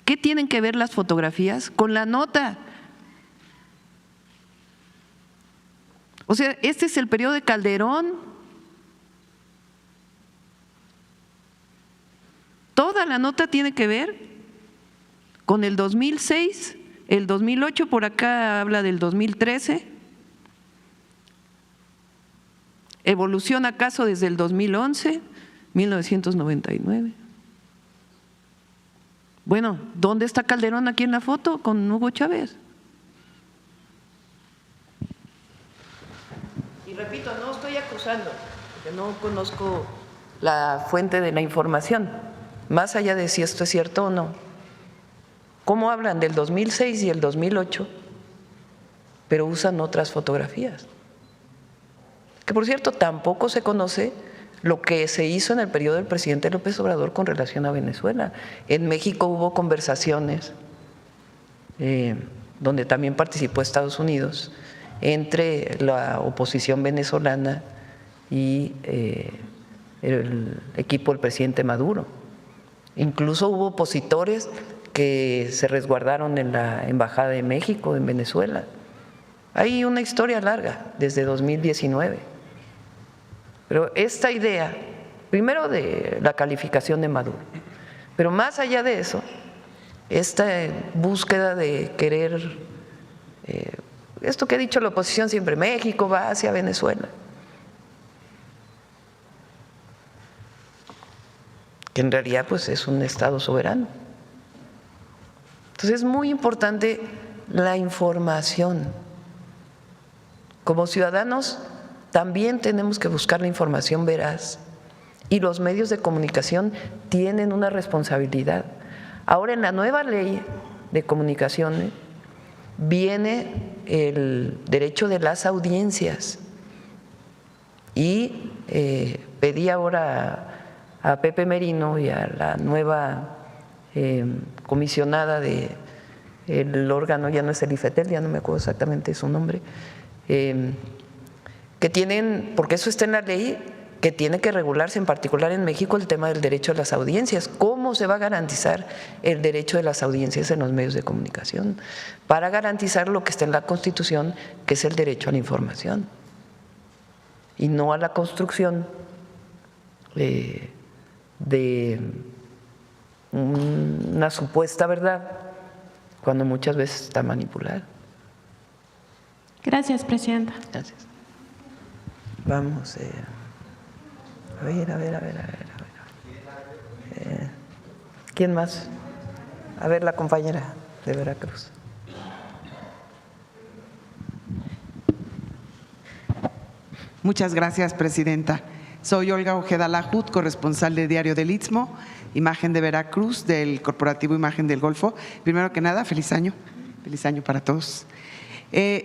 ¿qué tienen que ver las fotografías con la nota? O sea, este es el periodo de Calderón. Toda la nota tiene que ver con el 2006, el 2008, por acá habla del 2013, evoluciona acaso desde el 2011, 1999. Bueno, ¿dónde está Calderón aquí en la foto con Hugo Chávez? Y repito, no estoy acusando, porque no conozco la fuente de la información, más allá de si esto es cierto o no. ¿Cómo hablan del 2006 y el 2008, pero usan otras fotografías? Que por cierto, tampoco se conoce lo que se hizo en el periodo del presidente López Obrador con relación a Venezuela. En México hubo conversaciones donde también participó Estados Unidos entre la oposición venezolana y el equipo del presidente Maduro. Incluso hubo opositores que se resguardaron en la Embajada de México en Venezuela. Hay una historia larga desde 2019. Pero esta idea, primero de la calificación de Maduro, pero más allá de eso, esta búsqueda de querer esto que ha dicho la oposición siempre, México va hacia Venezuela. Que en realidad pues es un Estado soberano. Entonces es muy importante la información. Como ciudadanos también tenemos que buscar la información veraz y los medios de comunicación tienen una responsabilidad. Ahora en la nueva ley de comunicaciones viene el derecho de las audiencias y pedí ahora a Pepe Merino y a la nueva comisionada del órgano, ya no es el IFETEL, ya no me acuerdo exactamente su nombre, que tienen, porque eso está en la ley, que tiene que regularse en particular en México el tema del derecho a las audiencias. ¿Cómo se va a garantizar el derecho de las audiencias en los medios de comunicación? Para garantizar lo que está en la Constitución, que es el derecho a la información y no a la construcción de una supuesta verdad, cuando muchas veces está manipulada. Gracias, presidenta. Gracias. Vamos a ver. ¿Quién más? A ver, la compañera de Veracruz. Muchas gracias, presidenta. Soy Olga Ojeda Lajut, corresponsal de Diario del Istmo, Imagen de Veracruz, del Corporativo Imagen del Golfo. Primero que nada, feliz año para todos.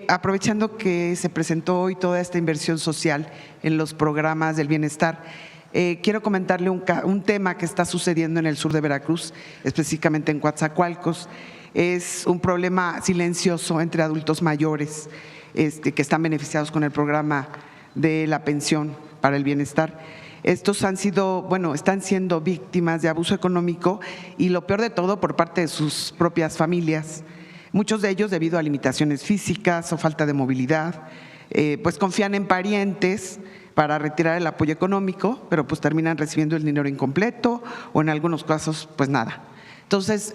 Aprovechando que se presentó hoy toda esta inversión social en los programas del bienestar, quiero comentarle un tema que está sucediendo en el sur de Veracruz, específicamente en Coatzacoalcos. Es un problema silencioso entre adultos mayores que están beneficiados con el programa de la pensión para el bienestar. Estos están siendo víctimas de abuso económico y lo peor de todo por parte de sus propias familias. Muchos de ellos, debido a limitaciones físicas o falta de movilidad, pues confían en parientes para retirar el apoyo económico, pero pues terminan recibiendo el dinero incompleto o en algunos casos pues nada. Entonces,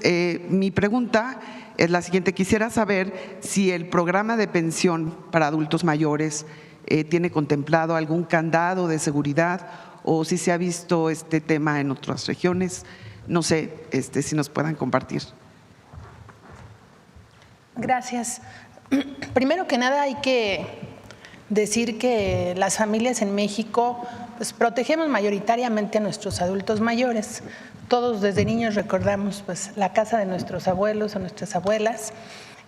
mi pregunta es la siguiente. Quisiera saber si el programa de pensión para adultos mayores tiene contemplado algún candado de seguridad o si se ha visto este tema en otras regiones. No sé si nos puedan compartir. Gracias. Primero que nada hay que decir que las familias en México pues, protegemos mayoritariamente a nuestros adultos mayores. Todos desde niños recordamos pues, la casa de nuestros abuelos o nuestras abuelas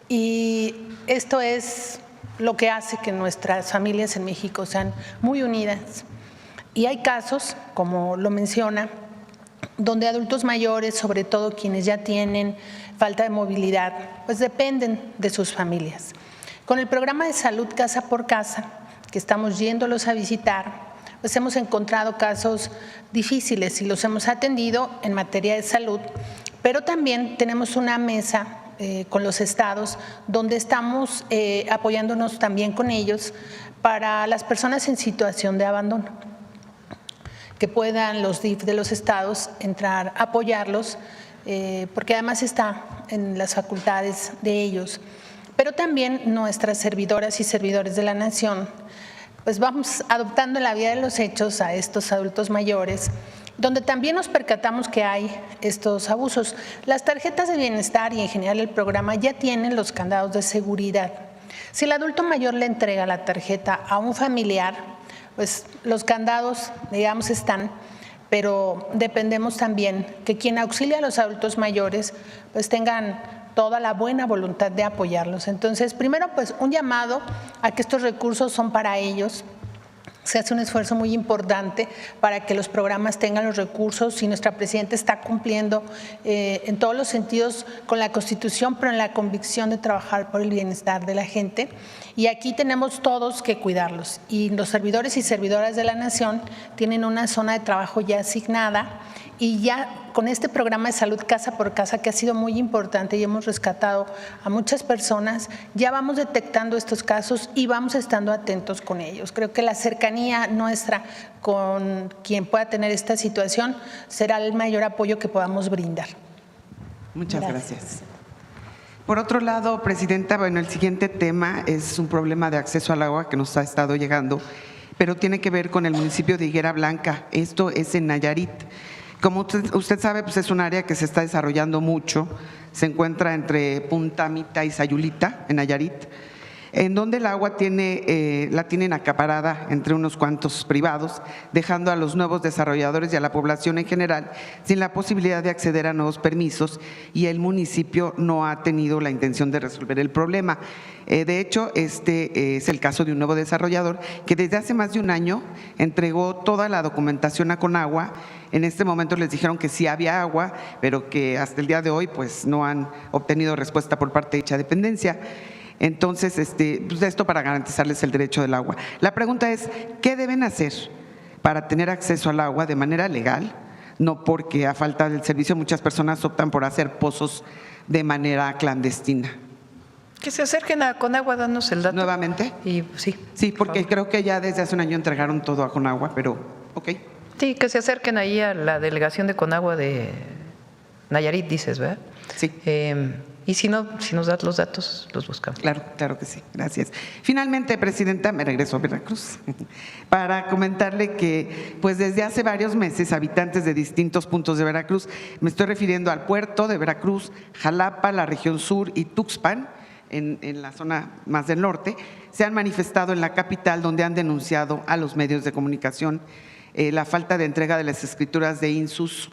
y esto es lo que hace que nuestras familias en México sean muy unidas. Y hay casos, como lo menciona, donde adultos mayores, sobre todo quienes ya tienen falta de movilidad, pues dependen de sus familias. Con el programa de salud Casa por Casa, que estamos yéndolos a visitar, pues hemos encontrado casos difíciles y los hemos atendido en materia de salud, pero también tenemos una mesa con los estados donde estamos apoyándonos también con ellos para las personas en situación de abandono, que puedan los DIF de los estados entrar a apoyarlos, porque además está en las facultades de ellos. Pero también nuestras servidoras y servidores de la nación, pues vamos adoptando en la vía de los hechos a estos adultos mayores, donde también nos percatamos que hay estos abusos. Las tarjetas de bienestar y en general el programa ya tienen los candados de seguridad. Si el adulto mayor le entrega la tarjeta a un familiar, pues los candados, digamos, están, pero dependemos también que quien auxilia a los adultos mayores pues tengan toda la buena voluntad de apoyarlos. Entonces, primero, pues un llamado a que estos recursos son para ellos. Se hace un esfuerzo muy importante para que los programas tengan los recursos y nuestra presidenta está cumpliendo en todos los sentidos con la Constitución, pero en la convicción de trabajar por el bienestar de la gente. Y aquí tenemos todos que cuidarlos. Y los servidores y servidoras de la nación tienen una zona de trabajo ya asignada y ya con este programa de salud Casa por Casa, que ha sido muy importante y hemos rescatado a muchas personas, ya vamos detectando estos casos y vamos estando atentos con ellos. Creo que la cercanía nuestra con quien pueda tener esta situación será el mayor apoyo que podamos brindar. Muchas gracias. Por otro lado, Presidenta, bueno, el siguiente tema es un problema de acceso al agua que nos ha estado llegando, pero tiene que ver con el municipio de Higuera Blanca. Esto es en Nayarit. Como usted sabe, pues es un área que se está desarrollando mucho. Se encuentra entre Punta Mita y Sayulita, en Nayarit, en donde el agua la tienen acaparada entre unos cuantos privados, dejando a los nuevos desarrolladores y a la población en general sin la posibilidad de acceder a nuevos permisos, y el municipio no ha tenido la intención de resolver el problema. De hecho, este es el caso de un nuevo desarrollador que desde hace más de un año entregó toda la documentación a Conagua. En este momento les dijeron que sí había agua, pero que hasta el día de hoy pues no han obtenido respuesta por parte de dicha dependencia. Entonces, pues esto para garantizarles el derecho del agua. La pregunta es, ¿qué deben hacer para tener acceso al agua de manera legal? No porque a falta del servicio muchas personas optan por hacer pozos de manera clandestina. Que se acerquen a Conagua, danos el dato. ¿Nuevamente? Y sí. Sí, porque creo que ya desde hace un año entregaron todo a Conagua, pero ok. Sí, que se acerquen ahí a la delegación de Conagua de Nayarit, dices, ¿verdad? Sí. Y si no, si nos das los datos, los buscamos. Claro, claro que sí. Gracias. Finalmente, Presidenta, me regreso a Veracruz para comentarle que pues desde hace varios meses habitantes de distintos puntos de Veracruz, me estoy refiriendo al puerto de Veracruz, Jalapa, la región sur y Tuxpan, en la zona más del norte, se han manifestado en la capital, donde han denunciado a los medios de comunicación la falta de entrega de las escrituras de INSUS.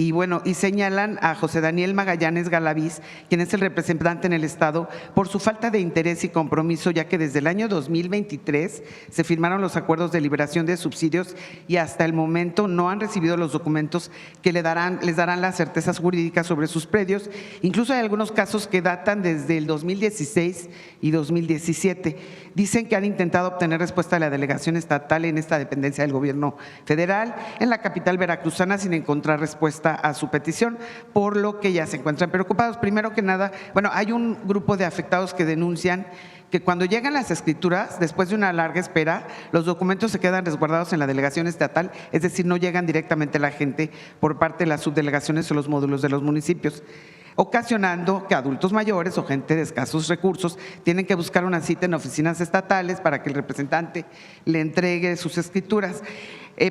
Y bueno, y señalan a José Daniel Magallanes Galaviz, quien es el representante en el Estado, por su falta de interés y compromiso, ya que desde el año 2023 se firmaron los acuerdos de liberación de subsidios y hasta el momento no han recibido los documentos que les darán las certezas jurídicas sobre sus predios. Incluso hay algunos casos que datan desde el 2016 y 2017. Dicen que han intentado obtener respuesta de la delegación estatal en esta dependencia del gobierno federal, en la capital veracruzana, sin encontrar respuesta a su petición, por lo que ya se encuentran preocupados. Primero que nada, bueno, hay un grupo de afectados que denuncian que cuando llegan las escrituras, después de una larga espera, los documentos se quedan resguardados en la delegación estatal, es decir, no llegan directamente a la gente por parte de las subdelegaciones o los módulos de los municipios, ocasionando que adultos mayores o gente de escasos recursos tienen que buscar una cita en oficinas estatales para que el representante le entregue sus escrituras.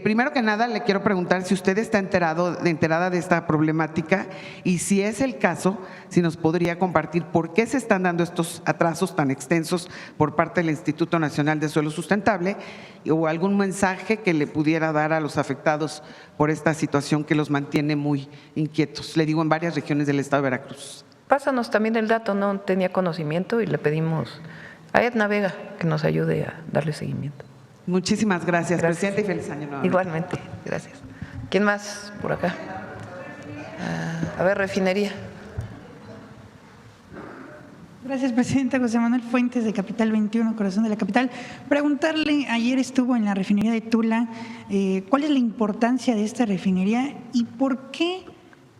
Primero que nada, le quiero preguntar si usted está enterada de esta problemática, y si es el caso, si nos podría compartir por qué se están dando estos atrasos tan extensos por parte del Instituto Nacional de Suelo Sustentable, o algún mensaje que le pudiera dar a los afectados por esta situación que los mantiene muy inquietos, le digo, en varias regiones del estado de Veracruz. Pásanos también el dato, no tenía conocimiento, y le pedimos a Edna Vega que nos ayude a darle seguimiento. Muchísimas gracias, Presidenta, y feliz año nuevamente. Igualmente, gracias. ¿Quién más por acá? A ver, refinería. Gracias, Presidenta. José Manuel Fuentes, de Capital 21, Corazón de la Capital. Preguntarle, ayer estuvo en la refinería de Tula, ¿cuál es la importancia de esta refinería y por qué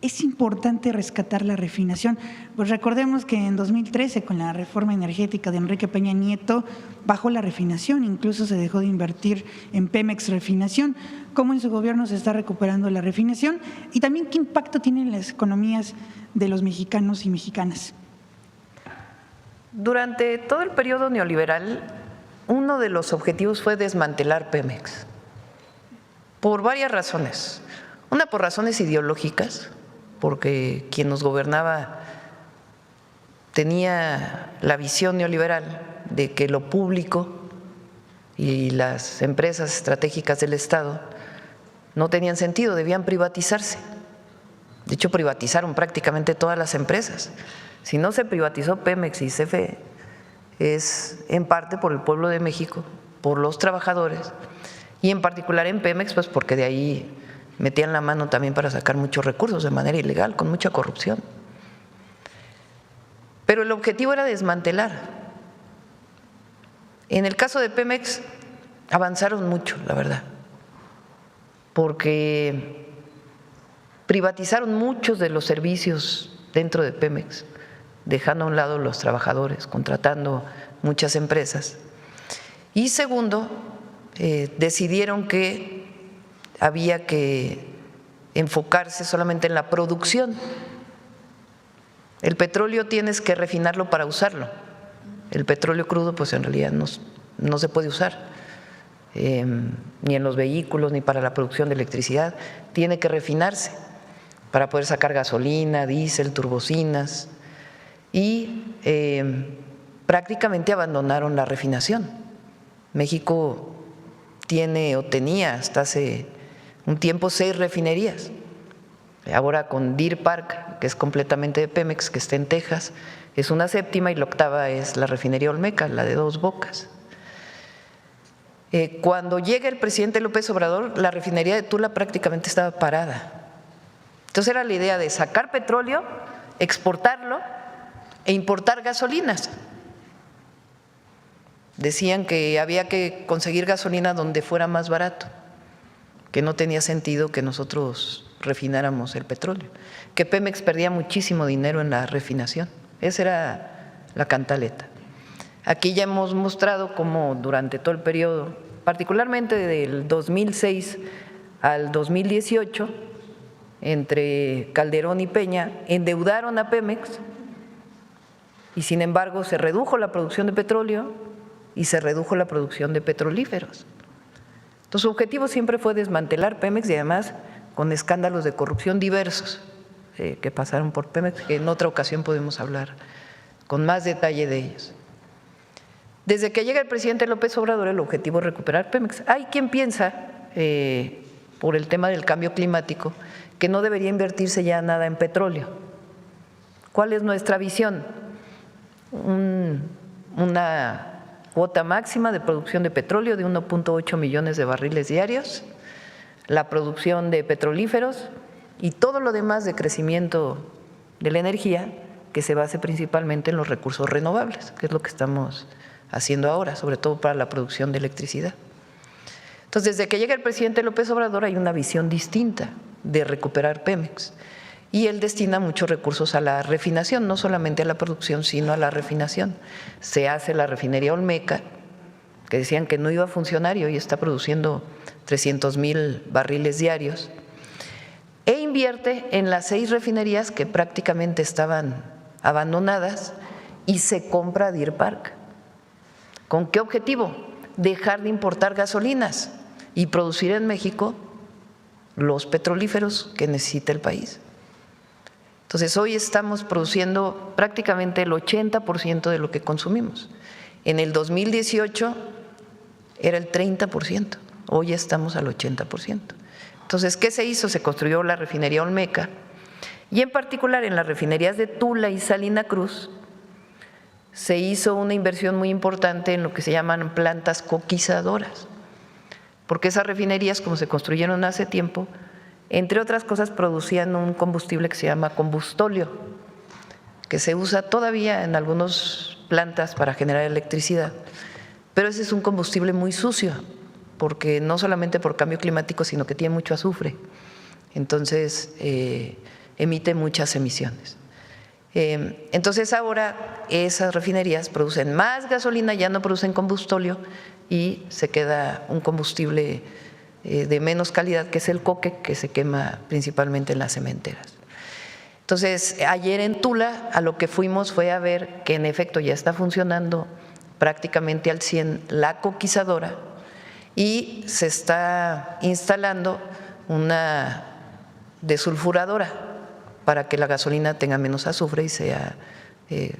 es importante rescatar la refinación? Pues recordemos que en 2013, con la reforma energética de Enrique Peña Nieto, bajó la refinación, incluso se dejó de invertir en Pemex Refinación. ¿Cómo en su gobierno se está recuperando la refinación? Y también, ¿qué impacto tienen las economías de los mexicanos y mexicanas? Durante todo el periodo neoliberal, uno de los objetivos fue desmantelar Pemex, por varias razones. Una, por razones ideológicas, porque quien nos gobernaba tenía la visión neoliberal de que lo público y las empresas estratégicas del Estado no tenían sentido, debían privatizarse. De hecho, privatizaron prácticamente todas las empresas. Si no se privatizó Pemex y CFE, es en parte por el pueblo de México, por los trabajadores, y en particular en Pemex, pues porque de ahí metían la mano también para sacar muchos recursos de manera ilegal, con mucha corrupción. Pero el objetivo era desmantelar. En el caso de Pemex avanzaron mucho, la verdad, porque privatizaron muchos de los servicios dentro de Pemex, dejando a un lado los trabajadores, contratando muchas empresas. Y segundo, decidieron que había que enfocarse solamente en la producción El petróleo tienes que refinarlo para usarlo. El petróleo crudo, pues en realidad no se puede usar, ni en los vehículos, ni para la producción de electricidad. Tiene que refinarse para poder sacar gasolina, diésel, turbocinas. Y prácticamente abandonaron la refinación. México tiene o tenía hasta hace un tiempo 6 refinerías. Ahora con Deer Park, que es completamente de Pemex, que está en Texas, es una 7ª, y la 8ª es la refinería Olmeca, la de Dos Bocas. Cuando llega el presidente López Obrador, la refinería de Tula prácticamente estaba parada. Entonces era la idea de sacar petróleo, exportarlo e importar gasolinas. Decían que había que conseguir gasolina donde fuera más barato, que no tenía sentido que nosotros refináramos el petróleo, que Pemex perdía muchísimo dinero en la refinación. Esa era la cantaleta. Aquí ya hemos mostrado cómo durante todo el periodo, particularmente del 2006 al 2018, entre Calderón y Peña, endeudaron a Pemex y sin embargo se redujo la producción de petróleo y se redujo la producción de petrolíferos. Entonces su objetivo siempre fue desmantelar Pemex, y además con escándalos de corrupción diversos que pasaron por Pemex, que en otra ocasión podemos hablar con más detalle de ellos. Desde que llega el presidente López Obrador, el objetivo es recuperar Pemex. Hay quien piensa, por el tema del cambio climático, que no debería invertirse ya nada en petróleo. ¿Cuál es nuestra visión? Una cuota máxima de producción de petróleo de 1.8 millones de barriles diarios, la producción de petrolíferos y todo lo demás de crecimiento de la energía que se base principalmente en los recursos renovables, que es lo que estamos haciendo ahora, sobre todo para la producción de electricidad. Entonces, desde que llega el presidente López Obrador hay una visión distinta de recuperar Pemex, y él destina muchos recursos a la refinación, no solamente a la producción, sino a la refinación. Se hace la refinería Olmeca, que decían que no iba a funcionar y hoy está produciendo 300,000 barriles diarios, e invierte en las 6 refinerías que prácticamente estaban abandonadas y se compra Deer Park. ¿Con qué objetivo? Dejar de importar gasolinas y producir en México los petrolíferos que necesita el país. Entonces hoy estamos produciendo prácticamente el 80% de lo que consumimos. En el 2018 era el 30%, hoy estamos al 80%. Entonces, ¿qué se hizo? Se construyó la refinería Olmeca, y en particular en las refinerías de Tula y Salina Cruz se hizo una inversión muy importante en lo que se llaman plantas coquizadoras, porque esas refinerías, como se construyeron hace tiempo, entre otras cosas producían un combustible que se llama combustóleo, que se usa todavía en algunas plantas para generar electricidad, pero ese es un combustible muy sucio, porque no solamente por cambio climático, sino que tiene mucho azufre, entonces emite muchas emisiones. Entonces ahora esas refinerías producen más gasolina, ya no producen combustóleo, y se queda un combustible de menos calidad, que es el coque, que se quema principalmente en las cementeras. Entonces, ayer en Tula a lo que fuimos fue a ver que en efecto ya está funcionando prácticamente al 100 la coquizadora, y se está instalando una desulfuradora para que la gasolina tenga menos azufre y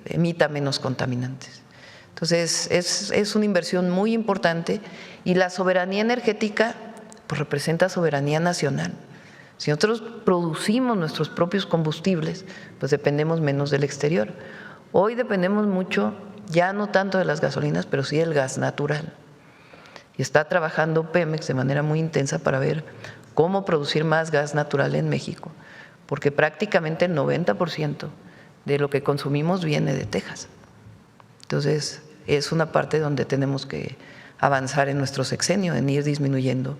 emita menos contaminantes. Entonces, es una inversión muy importante, y la soberanía energética pues representa soberanía nacional. Si nosotros producimos nuestros propios combustibles, pues dependemos menos del exterior. Hoy dependemos mucho, ya no tanto de las gasolinas, pero sí del gas natural. Y está trabajando Pemex de manera muy intensa para ver cómo producir más gas natural en México, porque prácticamente el 90% de lo que consumimos viene de Texas. Entonces, es una parte donde tenemos que avanzar en nuestro sexenio, en ir disminuyendo,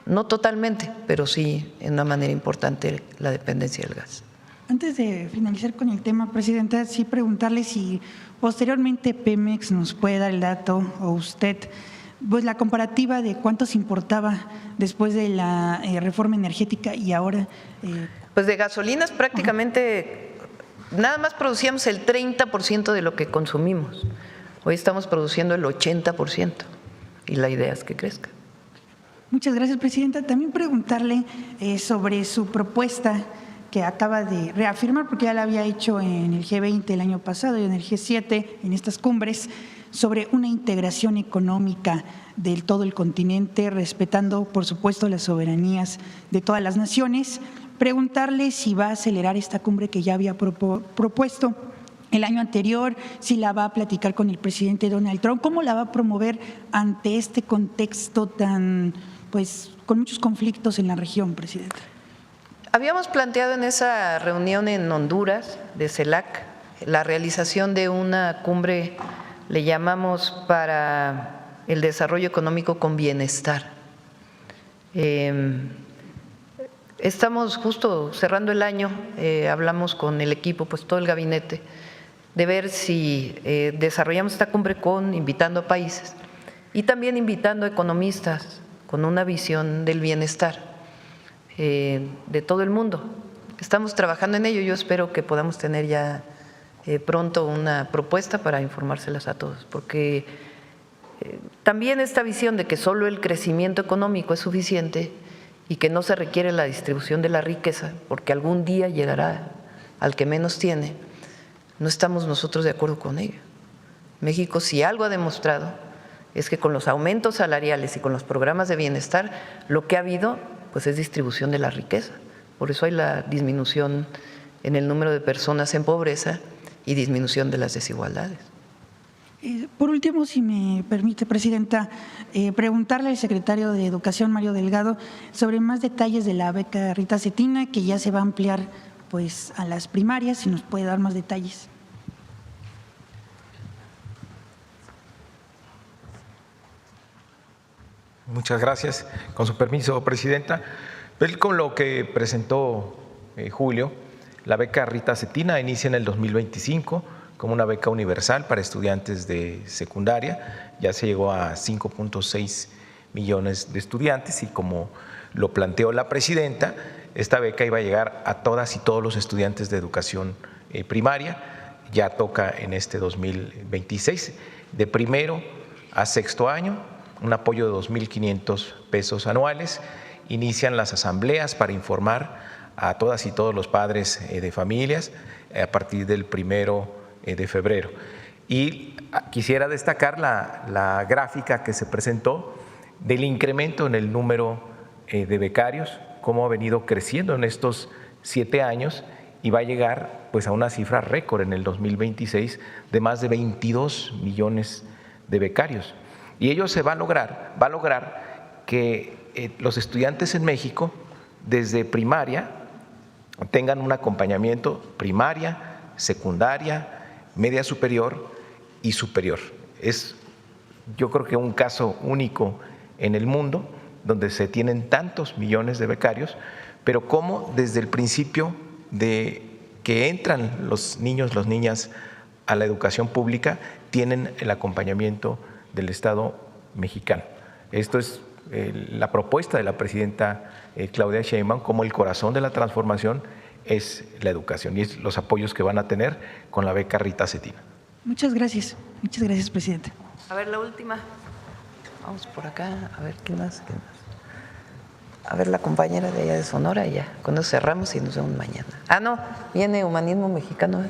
no totalmente, pero sí en una manera importante, la dependencia del gas. Antes de finalizar con el tema, Presidenta, sí preguntarle si posteriormente Pemex nos puede dar el dato, o usted, pues la comparativa de cuánto se importaba después de la reforma energética y ahora. Pues de gasolinas prácticamente nada más producíamos el 30% de lo que consumimos. Hoy estamos produciendo el 80% y la idea es que crezca. Muchas gracias, presidenta. También preguntarle sobre su propuesta que acaba de reafirmar, porque ya la había hecho en el G20 el año pasado y en el G7, en estas cumbres, sobre una integración económica de todo el continente, respetando, por supuesto, las soberanías de todas las naciones. Preguntarle si va a acelerar esta cumbre que ya había propuesto el año anterior, si la va a platicar con el presidente Donald Trump, cómo la va a promover ante este contexto tan, pues, con muchos conflictos en la región, presidenta. Habíamos planteado en esa reunión en Honduras de CELAC la realización de una cumbre, le llamamos, para el desarrollo económico con bienestar. Estamos justo cerrando el año, hablamos con el equipo, pues todo el gabinete, de ver si desarrollamos esta cumbre invitando a países y también invitando a economistas con una visión del bienestar de todo el mundo. Estamos trabajando en ello, yo espero que podamos tener ya pronto una propuesta para informárselas a todos, porque también esta visión de que solo el crecimiento económico es suficiente y que no se requiere la distribución de la riqueza, porque algún día llegará al que menos tiene, no estamos nosotros de acuerdo con ello. México, si algo ha demostrado, es que con los aumentos salariales y con los programas de bienestar, lo que ha habido pues es distribución de la riqueza. Por eso hay la disminución en el número de personas en pobreza y disminución de las desigualdades. Por último, si me permite, presidenta, preguntarle al secretario de Educación, Mario Delgado, sobre más detalles de la beca Rita Cetina, que ya se va a ampliar pues a las primarias, si nos puede dar más detalles. Muchas gracias. Con su permiso, presidenta. Con lo que presentó Julio, la beca Rita Cetina inicia en el 2025 como una beca universal para estudiantes de secundaria. Ya se llegó a 5.6 millones de estudiantes y como lo planteó la presidenta, esta beca iba a llegar a todas y todos los estudiantes de educación primaria. Ya toca en este 2026, de primero a sexto año, un apoyo de 2.500 pesos anuales. Inician las asambleas para informar a todas y todos los padres de familias a partir del 1 de febrero. Y quisiera destacar la gráfica que se presentó del incremento en el número de becarios, cómo ha venido creciendo en estos 7 años y va a llegar pues a una cifra récord en el 2026 de más de 22 millones de becarios. Y ello va a lograr que los estudiantes en México desde primaria tengan un acompañamiento primaria, secundaria, media superior y superior. Es, yo creo que un caso único en el mundo donde se tienen tantos millones de becarios, pero cómo desde el principio de que entran los niños, las niñas a la educación pública, tienen el acompañamiento del Estado mexicano. Esto es la propuesta de la presidenta Claudia Sheinbaum, como el corazón de la transformación es la educación y es los apoyos que van a tener con la beca Rita Cetina. Muchas gracias, presidente. A ver, la última. Vamos por acá, a ver, ¿qué más? A ver, la compañera de allá de Sonora, ya. Con eso cerramos y nos vemos mañana. Ah, no, viene Humanismo Mexicano,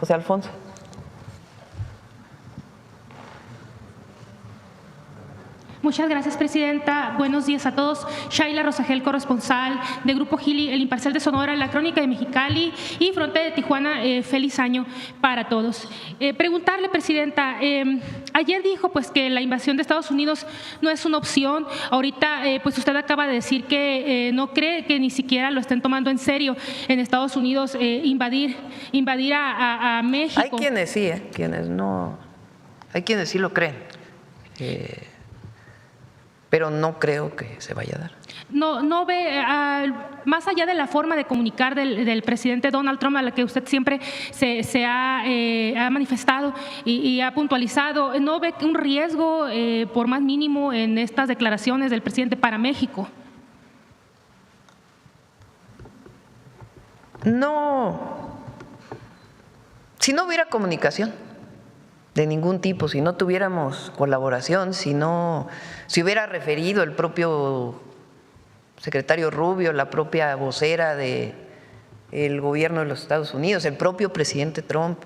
José Alfonso. Muchas gracias, presidenta. Buenos días a todos. Shaila Rosagel, corresponsal de Grupo Gili, El Imparcial de Sonora, La Crónica de Mexicali y Frontera de Tijuana. Feliz año para todos. Preguntarle, presidenta, ayer dijo pues que la invasión de Estados Unidos no es una opción. Ahorita pues usted acaba de decir que no cree que ni siquiera lo estén tomando en serio en Estados Unidos invadir a México. Hay quienes sí, quienes no. Hay quienes sí lo creen. Pero no creo que se vaya a dar. No ve, más allá de la forma de comunicar del presidente Donald Trump, a la que usted siempre se ha manifestado y ha puntualizado, ¿no ve un riesgo por más mínimo en estas declaraciones del presidente para México? No Si no hubiera comunicación de ningún tipo, si no tuviéramos colaboración, si hubiera referido el propio secretario Rubio, la propia vocera del gobierno de los Estados Unidos, el propio presidente Trump,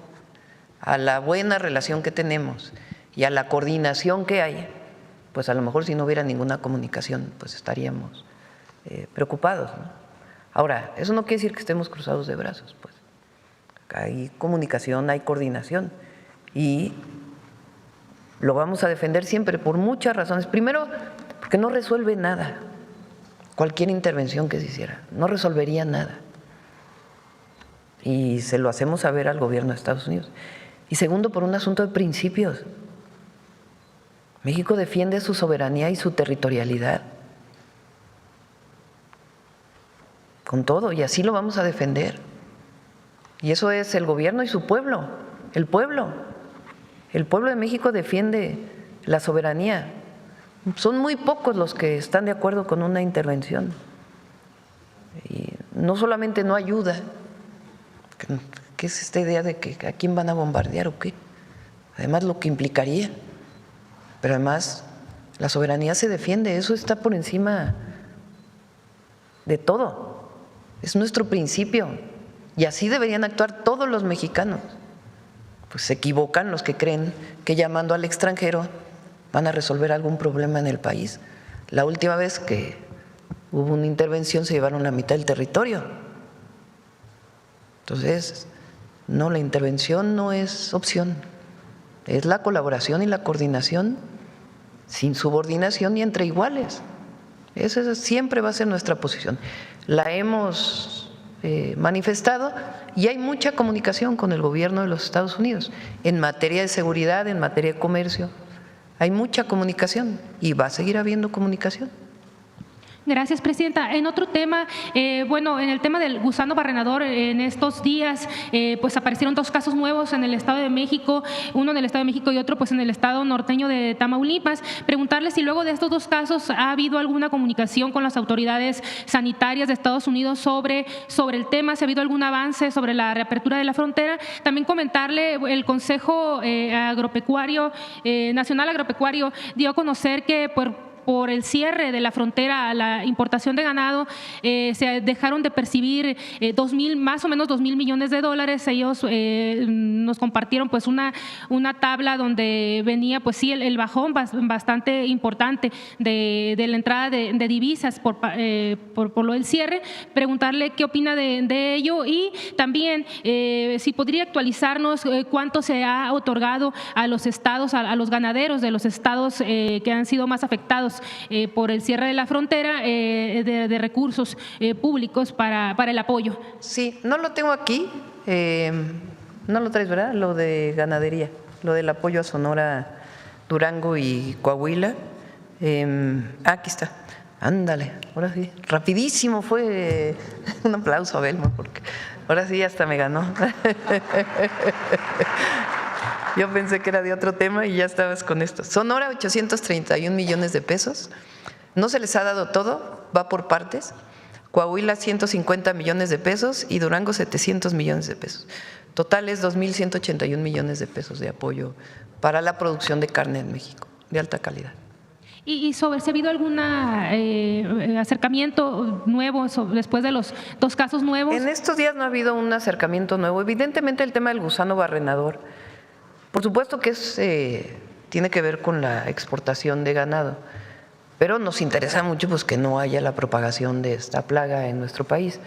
a la buena relación que tenemos y a la coordinación que hay, pues a lo mejor si no hubiera ninguna comunicación, pues estaríamos preocupados, ¿no? Ahora, eso no quiere decir que estemos cruzados de brazos, pues. Hay comunicación, hay coordinación y lo vamos a defender siempre por muchas razones. Primero, porque no resuelve nada. Cualquier intervención que se hiciera no resolvería nada. Y se lo hacemos saber al gobierno de Estados Unidos. Y segundo, por un asunto de principios. México defiende su soberanía y su territorialidad. Con todo, y así lo vamos a defender. Y eso es el gobierno y su pueblo, el pueblo. El pueblo de México defiende la soberanía. Son muy pocos los que están de acuerdo con una intervención. Y no solamente no ayuda, ¿qué es esta idea de que a quién van a bombardear o qué? Además lo que implicaría. Pero además la soberanía se defiende, eso está por encima de todo. Es nuestro principio. Y así deberían actuar todos los mexicanos. Pues se equivocan los que creen que llamando al extranjero van a resolver algún problema en el país. La última vez que hubo una intervención se llevaron la mitad del territorio. Entonces, no, la intervención no es opción. Es la colaboración y la coordinación sin subordinación y entre iguales. Esa siempre va a ser nuestra posición. La hemos manifestado y hay mucha comunicación con el gobierno de los Estados Unidos en materia de seguridad, en materia de comercio. Hay mucha comunicación y va a seguir habiendo comunicación. Gracias, presidenta. En otro tema, bueno, en el tema del gusano barrenador, en estos días, pues aparecieron dos casos nuevos en el Estado de México, uno en el Estado de México y otro pues en el Estado norteño de Tamaulipas. Preguntarle si luego de estos dos casos ha habido alguna comunicación con las autoridades sanitarias de Estados Unidos sobre el tema, si ha habido algún avance sobre la reapertura de la frontera. También comentarle, el Consejo Agropecuario, Nacional Agropecuario, dio a conocer que por el cierre de la frontera a la importación de ganado, se dejaron de percibir más o menos 2,000 millones de dólares. Ellos nos compartieron pues una tabla donde venía pues sí el bajón bastante importante de la entrada de divisas por lo del cierre. Preguntarle qué opina de ello y también si podría actualizarnos cuánto se ha otorgado a los estados, a los ganaderos de los estados que han sido más afectados por el cierre de la frontera, de recursos públicos para el apoyo. Sí, no lo tengo aquí, no lo traes, ¿verdad? Lo de ganadería, lo del apoyo a Sonora, Durango y Coahuila. Aquí está, ándale, ahora sí, rapidísimo fue. Un aplauso a Belma, porque ahora sí hasta me ganó. Yo pensé que era de otro tema y ya estabas con esto. Sonora, 831 millones de pesos. No se les ha dado todo, va por partes. Coahuila, 150 millones de pesos y Durango, 700 millones de pesos. Total es 2,181 millones de pesos de apoyo para la producción de carne en México, de alta calidad. ¿Y sobre si ha habido algún acercamiento nuevo después de los dos casos nuevos? En estos días no ha habido un acercamiento nuevo. Evidentemente el tema del gusano barrenador, por supuesto que tiene que ver con la exportación de ganado, pero nos interesa mucho pues que no haya la propagación de esta plaga en nuestro país.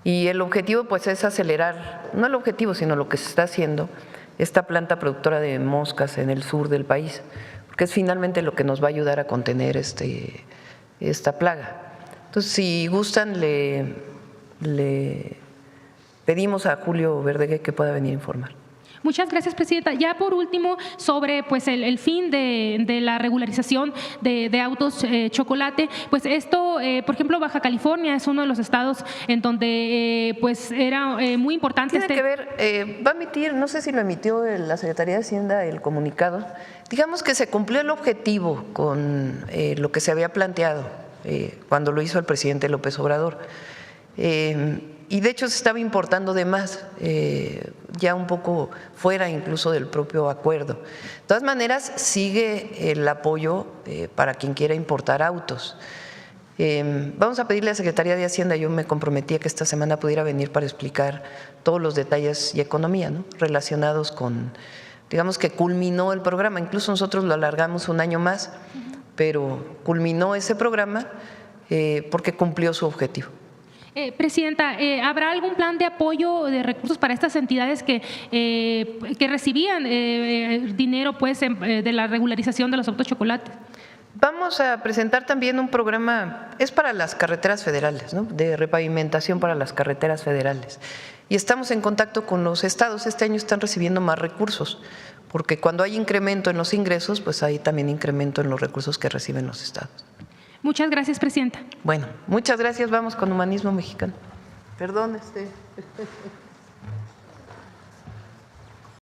Y el objetivo pues es acelerar, no el objetivo, sino lo que se está haciendo, esta planta productora de moscas en el sur del país, porque es finalmente lo que nos va a ayudar a contener esta plaga. Entonces, si gustan, le pedimos a Julio Verdeguer que pueda venir a informar. Muchas gracias, presidenta. Ya por último, sobre pues el fin de la regularización de autos chocolate, pues esto, por ejemplo, Baja California es uno de los estados en donde pues era muy importante. Tiene que ver, va a emitir, no sé si lo emitió la Secretaría de Hacienda el comunicado, digamos que se cumplió el objetivo con lo que se había planteado cuando lo hizo el presidente López Obrador. y de hecho se estaba importando de más, ya un poco fuera incluso del propio acuerdo. De todas maneras, sigue el apoyo para quien quiera importar autos. Vamos a pedirle a la Secretaría de Hacienda, yo me comprometí a que esta semana pudiera venir para explicar todos los detalles y economía, ¿no?, relacionados con, digamos que culminó el programa, incluso nosotros lo alargamos un año más, pero culminó ese programa porque cumplió su objetivo. Presidenta, ¿habrá algún plan de apoyo de recursos para estas entidades que recibían dinero pues, de la regularización de los autos chocolate? Vamos a presentar también un programa, es para las carreteras federales, ¿no?, de repavimentación para las carreteras federales. Y estamos en contacto con los estados. Este año están recibiendo más recursos, porque cuando hay incremento en los ingresos, pues hay también incremento en los recursos que reciben los estados. Muchas gracias, Presidenta. Bueno, muchas gracias. Vamos con Humanismo Mexicano. Perdón,